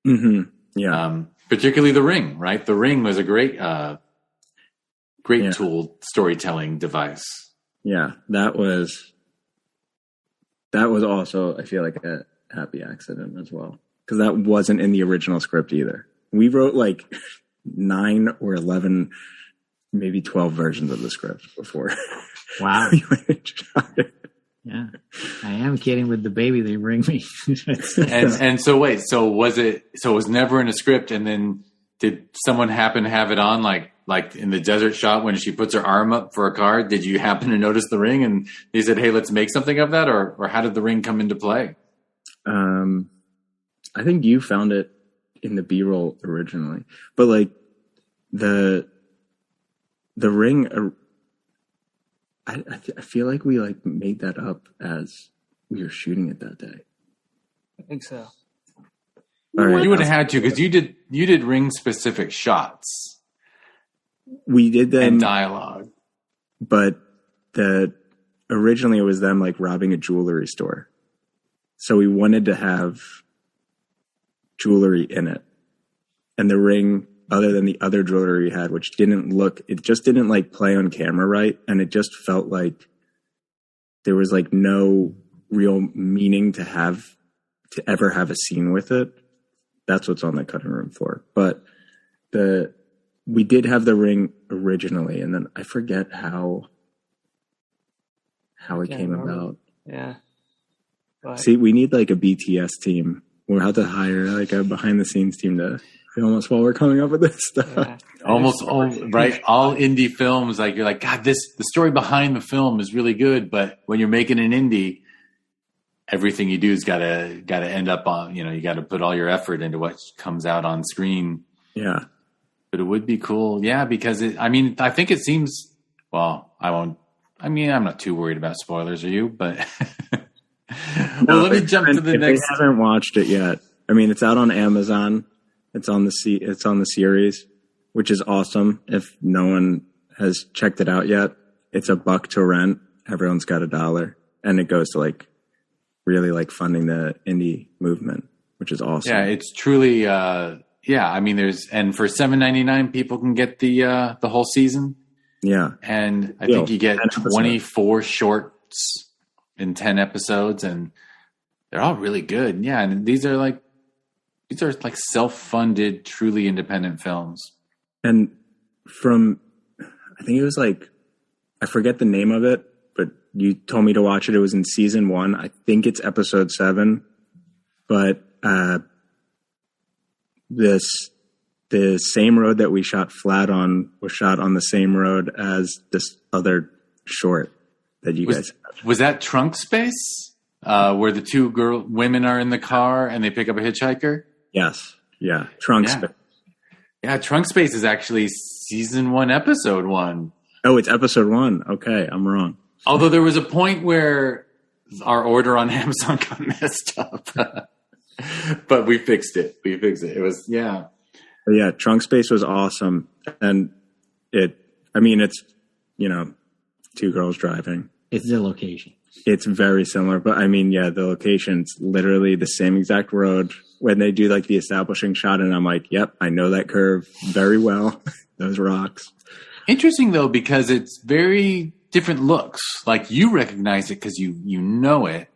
Mm-hmm. Yeah. Particularly The Ring, right? The Ring was a great tool, storytelling device. Yeah, that was also, I feel like, a happy accident as well, because that wasn't in the original script either. We wrote like 9 or 11, maybe 12 versions of the script before. Wow. Yeah, I am kidding with the baby they bring me. and so wait, so it was never in a script, and then did someone happen to have it on like Like in the desert shot when she puts her arm up for a card, did you happen to notice the ring? And he said, hey, let's make something of that? Or how did the ring come into play? I think you found it in the B-roll originally. But like the ring, I feel like we like made that up as we were shooting it that day. I think so. All right. You would have had to, because you did ring specific shots. We did them and dialogue. But originally it was them like robbing a jewelry store. So we wanted to have jewelry in it. And the ring, other than the other jewelry we had, which it just didn't like play on camera right. And it just felt like there was like no real meaning to ever have a scene with it. That's what's on the cutting room floor. But we did have the ring originally, and then I forget how it came about. Yeah. But See, we need like a BTS team. We'll have to hire like a behind the scenes team to film us while we're coming up with this stuff. yeah. Almost all right. All indie films, like you're like, God, the story behind the film is really good, but when you're making an indie, everything you do is gotta end up on. You got to put all your effort into what comes out on screen. Yeah. But it would be cool, yeah, because I think it seems. Well, I won't. I mean, I'm not too worried about spoilers, are you? But well, let me jump to the next. If they haven't watched it yet, I mean, it's out on Amazon. It's on the series, which is awesome. If no one has checked it out yet, it's $1 to rent. Everyone's got $1, and it goes to like really like funding the indie movement, which is awesome. Yeah, it's truly. Yeah, I mean, and for $7.99, people can get the whole season. Yeah, and I think you get 24 shorts in 10 episodes, and they're all really good. Yeah, and these are like self-funded, truly independent films. And I think it was like, I forget the name of it, but you told me to watch it. It was in season 1. I think it's episode 7, but the same road that we shot flat on was shot on the same road as this other short that you guys had. Was that Trunk Space? Where the two women are in the car and they pick up a hitchhiker? Yes. Yeah. Trunk Space. Yeah, Trunk Space is actually season 1, episode 1. Oh, it's episode 1. Okay, I'm wrong. Although there was a point where our order on Amazon got messed up. But we fixed it. It was, yeah. Yeah, Trunk Space was awesome. And it's, two girls driving. It's the location. It's very similar. But I mean, yeah, the location's literally the same exact road. When they do like the establishing shot, and I'm like, yep, I know that curve very well. Those rocks. Interesting, though, because it's very different looks. Like, you recognize it because you know it.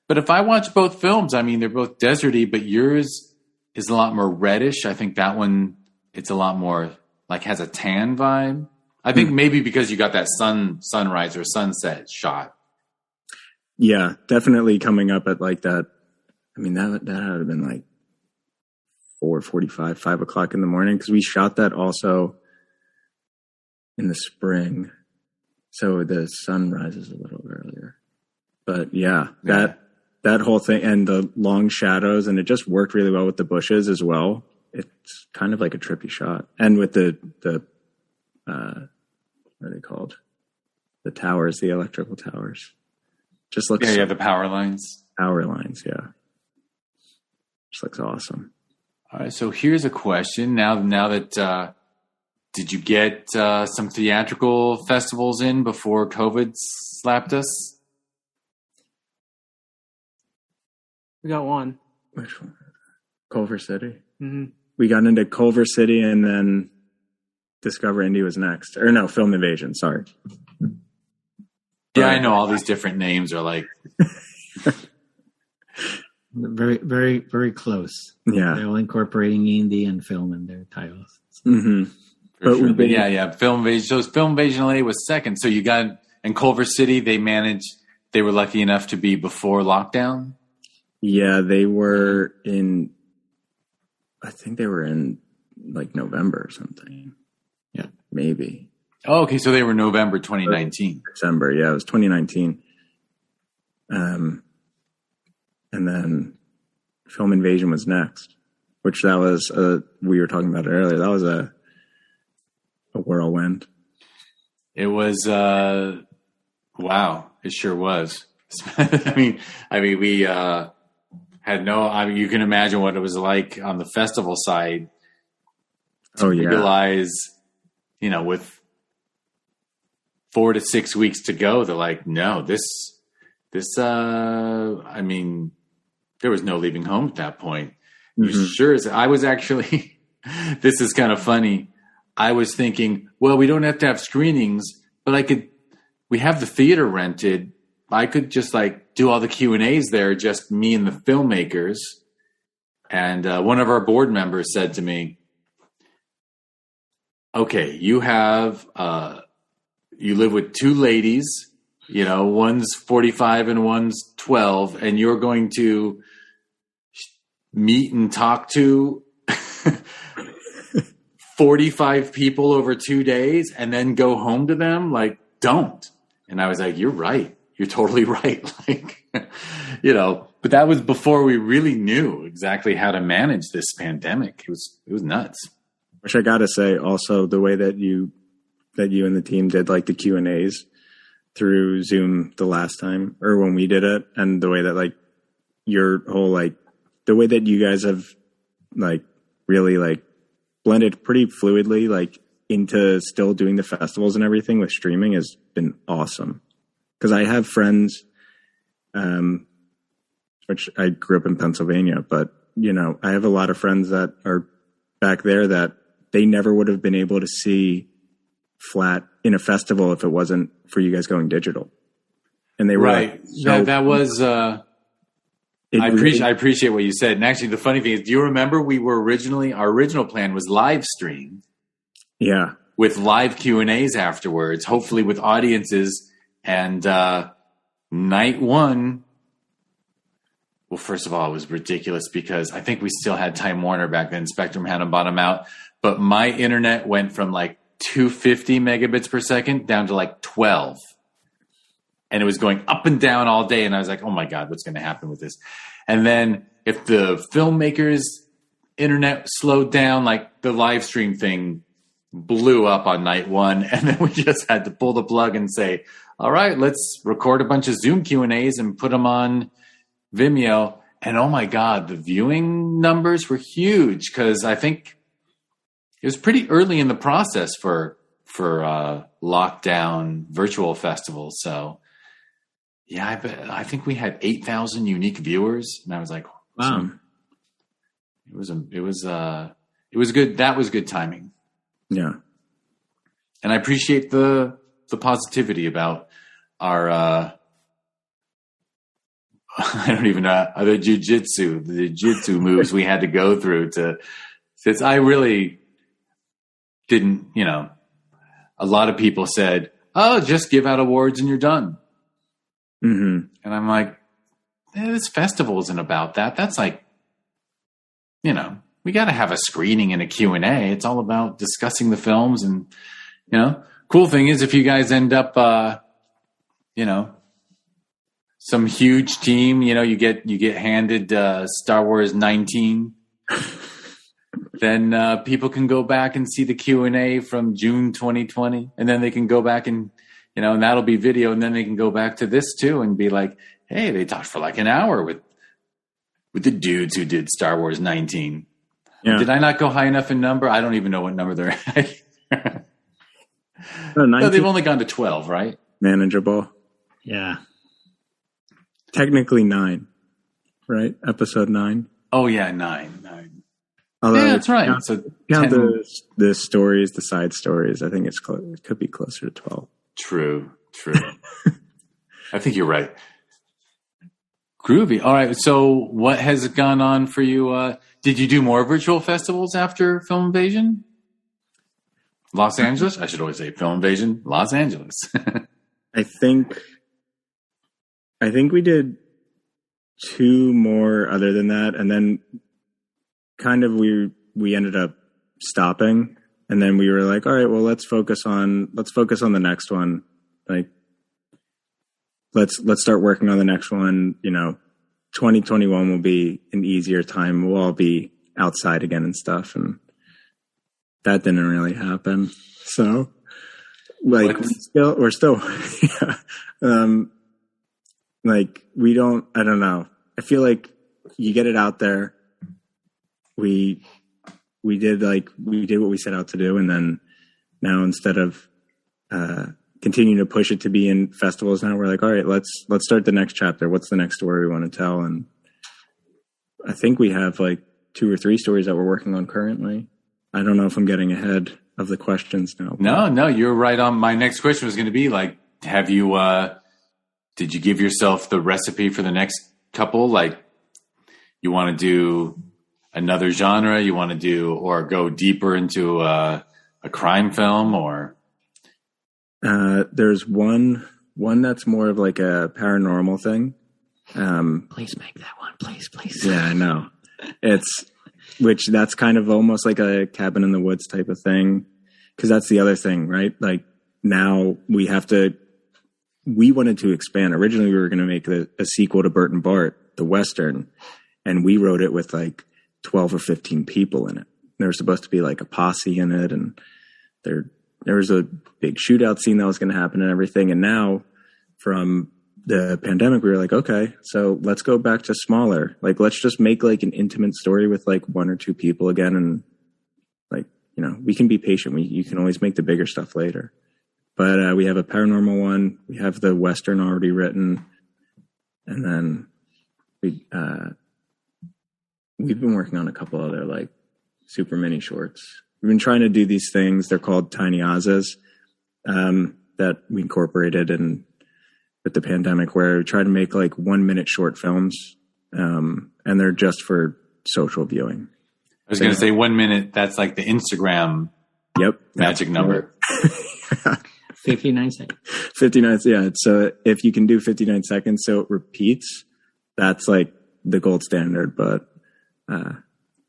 But if I watch both films, I mean, they're both deserty, but yours is a lot more reddish. I think that one, it's a lot more, like, has a tan vibe. I think maybe because you got that sunrise or sunset shot. Yeah, definitely coming up at, like, that. I mean, that would have been, like, 4:45, 5 o'clock in the morning, because we shot that also in the spring. So the sun rises a little earlier. But, yeah. That whole thing and the long shadows, and it just worked really well with the bushes as well. It's kind of like a trippy shot. And with the what are they called? The towers, the electrical towers. Just looks the power lines. Power lines, yeah. Just looks awesome. All right, so here's a question. Now that did you get some theatrical festivals in before COVID slapped us? We got one. Which one? Culver City. Mm-hmm. We got into Culver City, and then Discover Indie was next. Or no, Film Invasion. Sorry. Yeah, I know all these different names are like very, very, very close. Yeah, they're all incorporating indie and film in their titles. Mm-hmm. But yeah. Film Invasion. So Film Invasion LA was second. So you got in Culver City. They were lucky enough to be before lockdown. Yeah, they were I think they were in like November or something. Yeah. maybe. Oh, okay. So they were November 2019. December, yeah, it was 2019. And then Film Invasion was next, which that was we were talking about it earlier. That was a whirlwind. It was wow. It sure was. I mean, we had no. I mean, you can imagine what it was like on the festival side. To realize, with 4 to 6 weeks to go, they're like, no, this. I mean, there was no leaving home at that point. You sure as I was actually. This is kind of funny. I was thinking, well, we don't have to have screenings, but we have the theater rented. I could just do all the Q&As there, just me and the filmmakers. And one of our board members said to me, okay, you live with two ladies, one's 45 and one's 12, and you're going to meet and talk to 45 people over 2 days and then go home to them? Don't. And I was like, you're right. You're totally right. But that was before we really knew exactly how to manage this pandemic. It was nuts. Which I got to say also the way that you and the team did the Q&As through Zoom the last time or when we did it, and the way that your whole the way that you guys have really blended pretty fluidly into still doing the festivals and everything with streaming has been awesome. Because I have friends, which I grew up in Pennsylvania, but I have a lot of friends that are back there that they never would have been able to see flat in a festival if it wasn't for you guys going digital. And they were right. That was. I appreciate what you said. And actually, the funny thing is, do you remember our original plan was live stream? Yeah, with live Q&As afterwards, hopefully with audiences. And night one, well, first of all, it was ridiculous because I think we still had Time Warner back then. Spectrum hadn't bottomed out, but my internet went from 250 megabits per second down to 12. And it was going up and down all day. And I was like, oh my God, what's going to happen with this? And then if the filmmakers' internet slowed down, the live stream thing blew up on night one. And then we just had to pull the plug and say, all right, let's record a bunch of Zoom Q&As and put them on Vimeo. And oh my God, the viewing numbers were huge because I think it was pretty early in the process for lockdown virtual festivals. So yeah, I think we had 8,000 unique viewers, and I was like, wow, it was good. That was good timing. Yeah, and I appreciate the positivity about our I don't even know the jiu-jitsu moves we had to go through since I really didn't, a lot of people said, oh, just give out awards and you're done. Mm-hmm. And I'm like, this festival isn't about that. That's we got to have a screening and a Q&A. It's all about discussing the films. And, cool thing is if you guys end up, some huge team, you get handed Star Wars 19, then people can go back and see the Q&A from June 2020. And then they can go back and, and that'll be video. And then they can go back to this too and be like, hey, they talked for an hour with the dudes who did Star Wars 19. Yeah. Did I not go high enough in number? I don't even know what number they're at. No, they've only gone to 12, right? Manageable. Yeah. Technically 9, right? Episode 9. Oh yeah, 9. Although yeah, that's right. Count the stories, the side stories. I think it could be closer to 12. True. I think you're right. Groovy. All right. So what has gone on for you? Did you do more virtual festivals after Film Invasion? Los Angeles? I should always say Film Invasion, Los Angeles. I think we did 2 more other than that. And then kind of we ended up stopping And then we were like, all right, well, let's focus on the next one. Like, let's start working on the next one. 2021 will be an easier time. We'll all be outside again and stuff. And that didn't really happen. So like we're still, yeah. Like I don't know. I feel like you get it out there. We did what we set out to do. And then now instead of, continuing to push it to be in festivals, now we're like, all right, let's start the next chapter. What's the next story we want to tell? And I think we have like 2 or 3 stories that we're working on currently. I don't know if I'm getting ahead of the questions now. No, you're right on. My next question was going to be like, have you, did you give yourself the recipe for the next couple? Like, you want to do another genre, you want to do, or go deeper into a crime film, or? There's one that's more of like a paranormal thing. Please make that one, please. Yeah, I know. That's kind of almost like a cabin in the woods type of thing. Cause that's the other thing, right? Like now we wanted to expand. Originally we were going to make a sequel to Bert and Bart, the Western. And we wrote it with like 12 or 15 people in it. There was supposed to be like a posse in it. And there was a big shootout scene that was going to happen and everything. And now from the pandemic, we were like, okay, so let's go back to smaller. Like, let's just make like an intimate story with like 1 or 2 people again. And like, we can be patient. You can always make the bigger stuff later. But we have a paranormal one. We have the Western already written. And then we've been working on a couple other like super mini shorts. We've been trying to do these things. They're called Tiny Ozas, that we incorporated in with the pandemic, where we try to make like 1-minute short films. And they're just for social viewing. I was going to say 1 minute. That's like the Instagram. Yep. Magic number. 59 seconds. 59. Yeah. So if you can do 59 seconds, so it repeats, that's like the gold standard. But,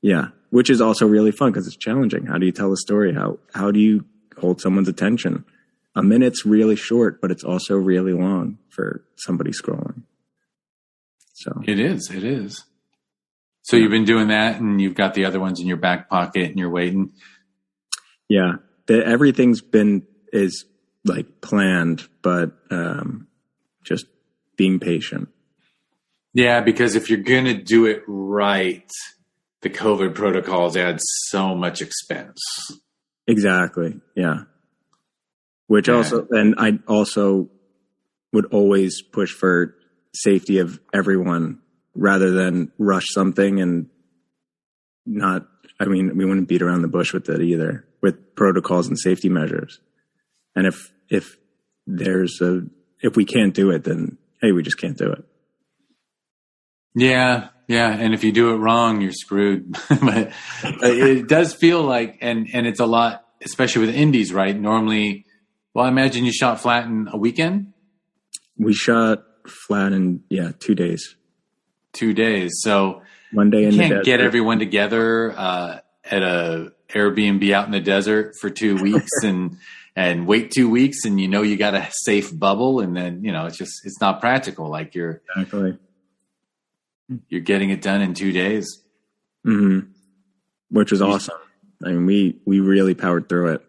yeah, which is also really fun because it's challenging. How do you tell a story? How do you hold someone's attention? A minute's really short, but it's also really long for somebody scrolling. So it is. So you've been doing that, and you've got the other ones in your back pocket, and you're waiting. Yeah, everything's is like planned, but just being patient. Yeah, because if you're going to do it right, the COVID protocols add so much expense. Exactly. Yeah. Which also, and I also would always push for safety of everyone rather than rush something and not, we wouldn't beat around the bush with it either, with protocols and safety measures. And if we can't do it, then, hey, we just can't do it. Yeah. And if you do it wrong, you're screwed. But it does feel like, and it's a lot, especially with indies, right? Normally, well, I imagine you shot flat in a weekend? We shot flat in, 2 days. 2 days. So one day in the desert. You can't get everyone together at a Airbnb out in the desert for 2 weeks and wait 2 weeks, and you got a safe bubble, and then it's not practical. Like you're getting it done in 2 days. Mm-hmm. Which was awesome. We really powered through it.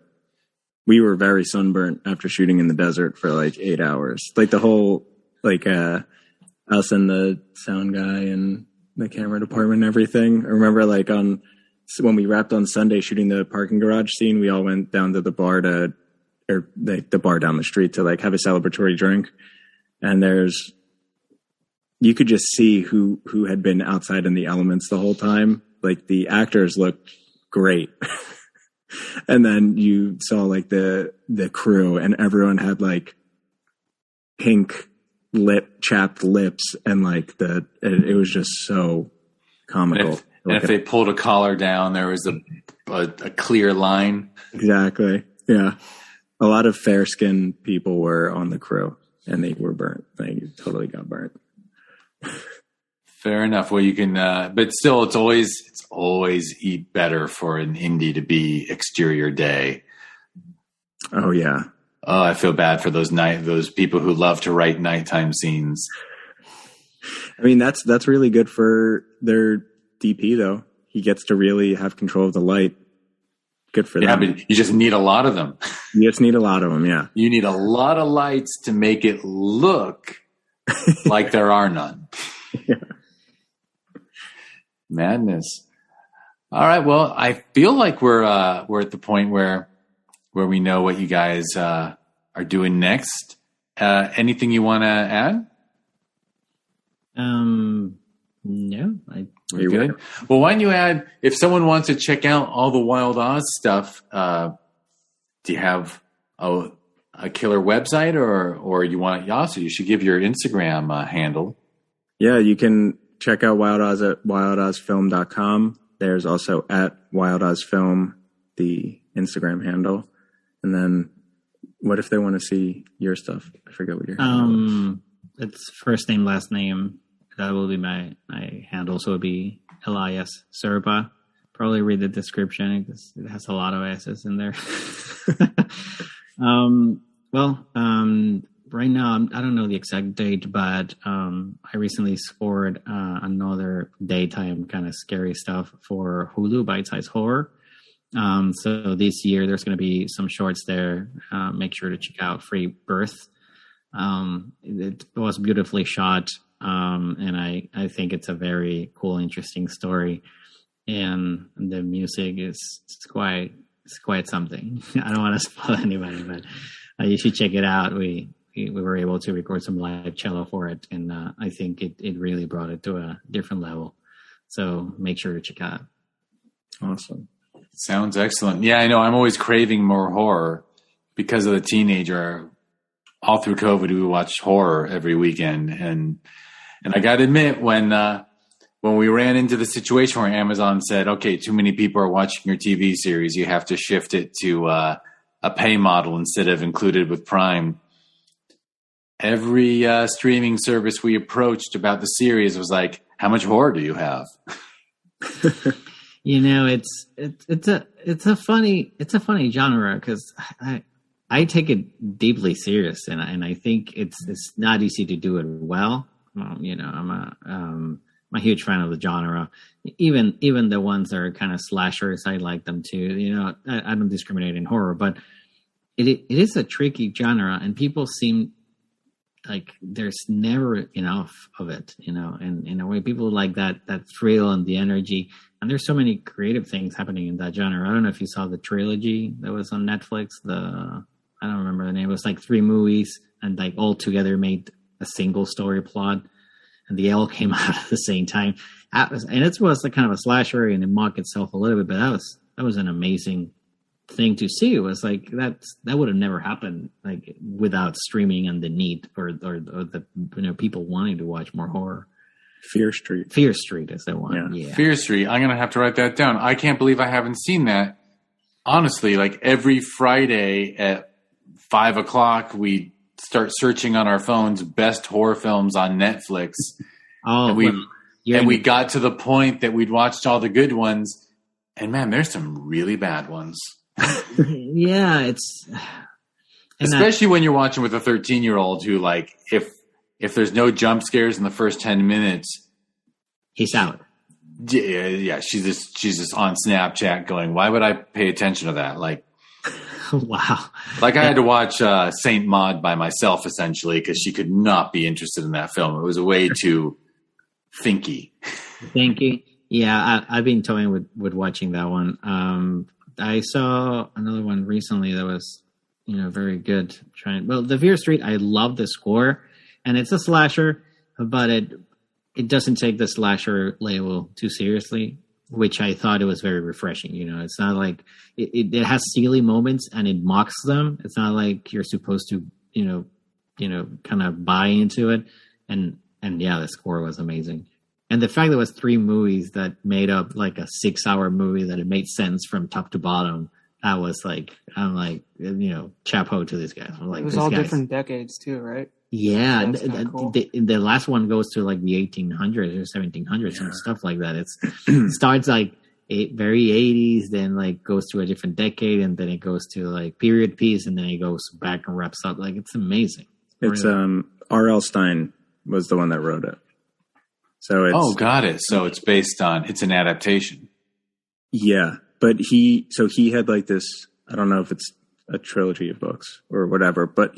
We were very sunburnt after shooting in the desert for like 8 hours. Like the whole, us and the sound guy and the camera department and everything. I remember when we wrapped on Sunday shooting the parking garage scene, we all went down to the bar the bar down the street to have a celebratory drink. And you could just see who had been outside in the elements the whole time. Like the actors looked great. And then you saw the crew, and everyone had pink chapped lips, and it was just so comical. And if they pulled a collar down, there was a clear line. Exactly. Yeah. A lot of fair skinned people were on the crew, and they were burnt. They totally got burnt. Fair enough. Well, you can, but still, it's always eat better for an indie to be exterior day. Oh yeah. Oh, I feel bad for those people who love to write nighttime scenes. I mean, that's really good for their DP though. He gets to really have control of the light. Good for them. Yeah, but you just need a lot of them. You just need a lot of them. Yeah. You need a lot of lights to make it look like there are none. Yeah. Madness. All right. Well, I feel like we're at the point where we know what you guys are doing next. Anything you want to add? No. We're good. Well, why don't you add, if someone wants to check out all the Wild Oz stuff, do you have a killer website or you want also you should give your Instagram handle? Yeah, you can check out Wild Oz at wildozfilm.com. There's also at Wild Oz Film, the Instagram handle. And then what if they want to see your stuff? I forget what your handle is. It's first name, last name. That will be my handle. So it'll be Elias Serpa. Probably read the description because it has a lot of S's in there. Right now, I don't know the exact date, but I recently scored another daytime kind of scary stuff for Hulu, Bite Size Horror. So this year, there's going to be some shorts there. Make sure to check out Free Birth. It was beautifully shot, and I think it's a very cool, interesting story. And the music is quite something. I don't want to spoil anybody, but you should check it out. We were able to record some live cello for it, and I think it really brought it to a different level. So make sure to check out. Awesome. Sounds excellent. Yeah, I know. I'm always craving more horror because of the teenager. All through COVID, we watched horror every weekend, and I got to admit, when we ran into the situation where Amazon said, "Okay, too many people are watching your TV series, you have to shift it to a pay model instead of included with Prime." Every streaming service we approached about the series was like, "How much horror do you have?" It's a funny genre because I take it deeply serious, and I think it's not easy to do it well. I'm a huge fan of the genre. Even the ones that are kind of slashers, I like them too. I don't discriminate in horror, but it is a tricky genre, and people seem like there's never enough of it. And in a way, people like that thrill and the energy. And there's so many creative things happening in that genre. I don't know if you saw the trilogy that was on Netflix. I don't remember the name. It was like 3 movies and like all together made a single story plot. And they all came out at the same time. And it was like kind of a slasher and it mocked itself a little bit, but that was an amazing thing to see. It was like that would have never happened like without streaming and the need or the people wanting to watch more horror. Fear Street is the one. Yeah. Fear Street. I'm going to have to write that down. I can't believe I haven't seen that. Honestly, like every Friday at 5:00, we start searching on our phones best horror films on Netflix. And we got to the point that we'd watched all the good ones, and man, there's some really bad ones. Yeah, it's especially when you're watching with a 13-year-old who, like, if there's no jump scares in the first 10 minutes, he's out. Yeah, she's just on Snapchat going, "Why would I pay attention to that?" Like, wow. Like I had to watch Saint Maud by myself essentially because she could not be interested in that film. It was way too thinky. Yeah, I've been toying with watching that one. I saw another one recently that was, very good. The Fear Street, I love the score, and it's a slasher, but it doesn't take the slasher label too seriously, which I thought it was very refreshing. It's not like it has silly moments and it mocks them. It's not like you're supposed to, kind of buy into it. And yeah, the score was amazing. And the fact that it was 3 movies that made up like a 6-hour movie that it made sense from top to bottom, I'm like, chapeau to these guys. I'm like, It was these all guys, different decades too, right? Yeah, So that's kinda cool. the last one goes to like the 1800s or 1700s and stuff like that. It starts like very 80s, then like goes to a different decade, and then it goes to like period piece, and then it goes back and wraps up. Like it's amazing. It's R.L. Stein was the one that wrote it. So it's got it. So it's it's an adaptation. Yeah, but he had like this. I don't know if it's a trilogy of books or whatever, but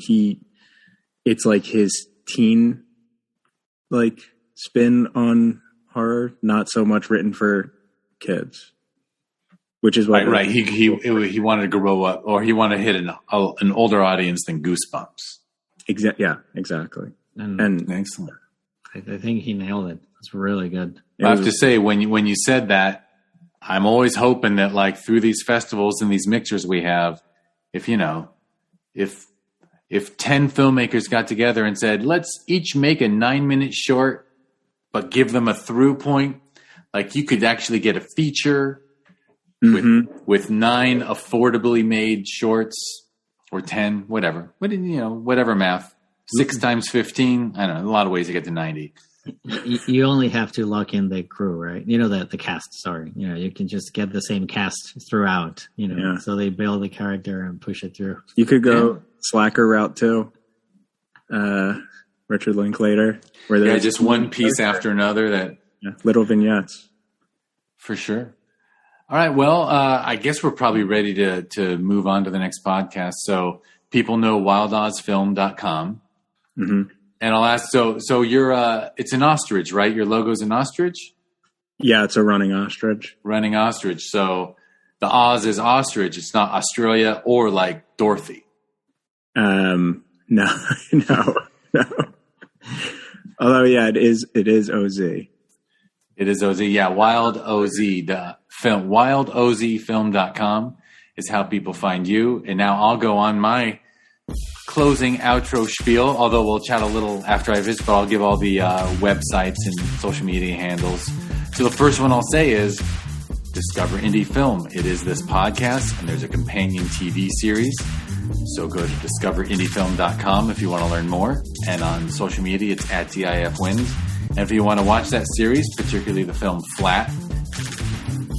it's like his teen like spin on horror, not so much written for kids, which is what right. He wanted to grow up, or he wanted to hit an older audience than Goosebumps. Exactly. And excellent. I think he nailed it. It's really good. I have to say, when you said that, I'm always hoping that like through these festivals and these mixers we have, if 10 filmmakers got together and said, let's each make a 9-minute short, but give them a through point, like you could actually get a feature with 9 affordably made shorts, or 10, whatever math, 6 times 15. I don't know, a lot of ways to get to 90. You only have to lock in the crew, right? The cast. Sorry, you can just get the same cast throughout. So they build the character and push it through. You could go Slacker route too. Richard Linklater, where there's just one piece after another. Little vignettes, for sure. All right, well, I guess we're probably ready to move on to the next podcast. So people know wildozfilm.com. Mm-hmm. And I'll ask, so you're, it's an ostrich, right? Your logo's an ostrich? Yeah, it's a running ostrich. Running ostrich. So the Oz is ostrich. It's not Australia or like Dorothy. No. Although, yeah, it is OZ. It is OZ. Yeah. Wild OZ, the film, wildozfilm.com is how people find you. And now I'll go on my closing outro spiel, although we'll chat a little after I visit, but I'll give all the websites and social media handles. So the first one I'll say is Discover Indie Film. It is this podcast, and there's a companion TV series. So go to discoverindiefilm.com if you want to learn more. And on social media, it's at DIFWins. And if you want to watch that series, particularly the film Flat,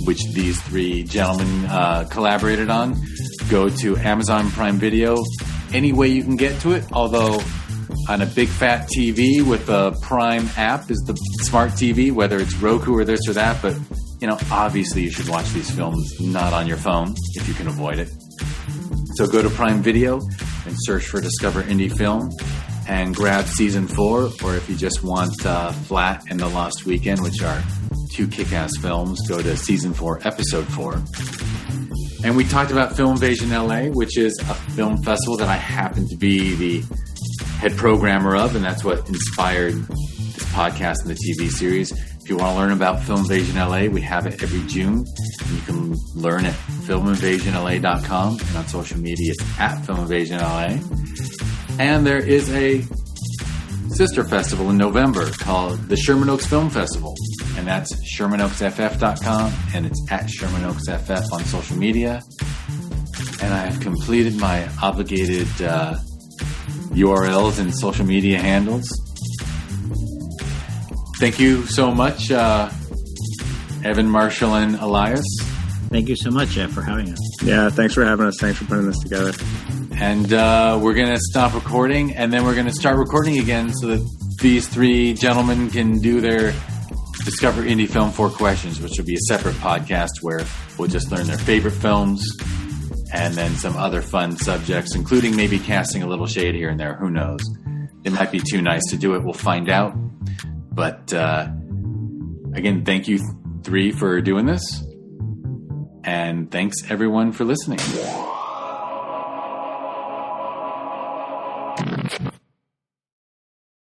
which these 3 gentlemen collaborated on, go to Amazon Prime Video. Any way you can get to it, although on a big fat TV with a Prime app is the smart TV, whether it's Roku or this or that. But, obviously you should watch these films not on your phone if you can avoid it. So go to Prime Video and search for Discover Indie Film and grab season 4, or if you just want Flat and The Lost Weekend, which are 2 kick-ass films, go to season 4, episode 4. And we talked about Film Invasion LA, which is a film festival that I happen to be the head programmer of, and that's what inspired this podcast and the TV series. If you want to learn about Film Invasion LA, we have it every June. And you can learn at filminvasionla.com, and on social media, it's at Film Invasion LA. And there is a sister festival in November called the Sherman Oaks Film Festival. And that's ShermanOaksFF.com, and it's at ShermanOaksFF on social media. And I have completed my obligated URLs and social media handles. Thank you so much, Evan, Marshall, and Elias. Thank you so much, Jeff, for having us. Yeah, thanks for having us. Thanks for putting this together. And we're going to stop recording, and then we're going to start recording again so that these 3 gentlemen can do their Discover Indie Film 4 Questions, which will be a separate podcast where we'll just learn their favorite films and then some other fun subjects, including maybe casting a little shade here and there. Who knows? It might be too nice to do it. We'll find out. But again, thank you 3 for doing this. And thanks everyone for listening.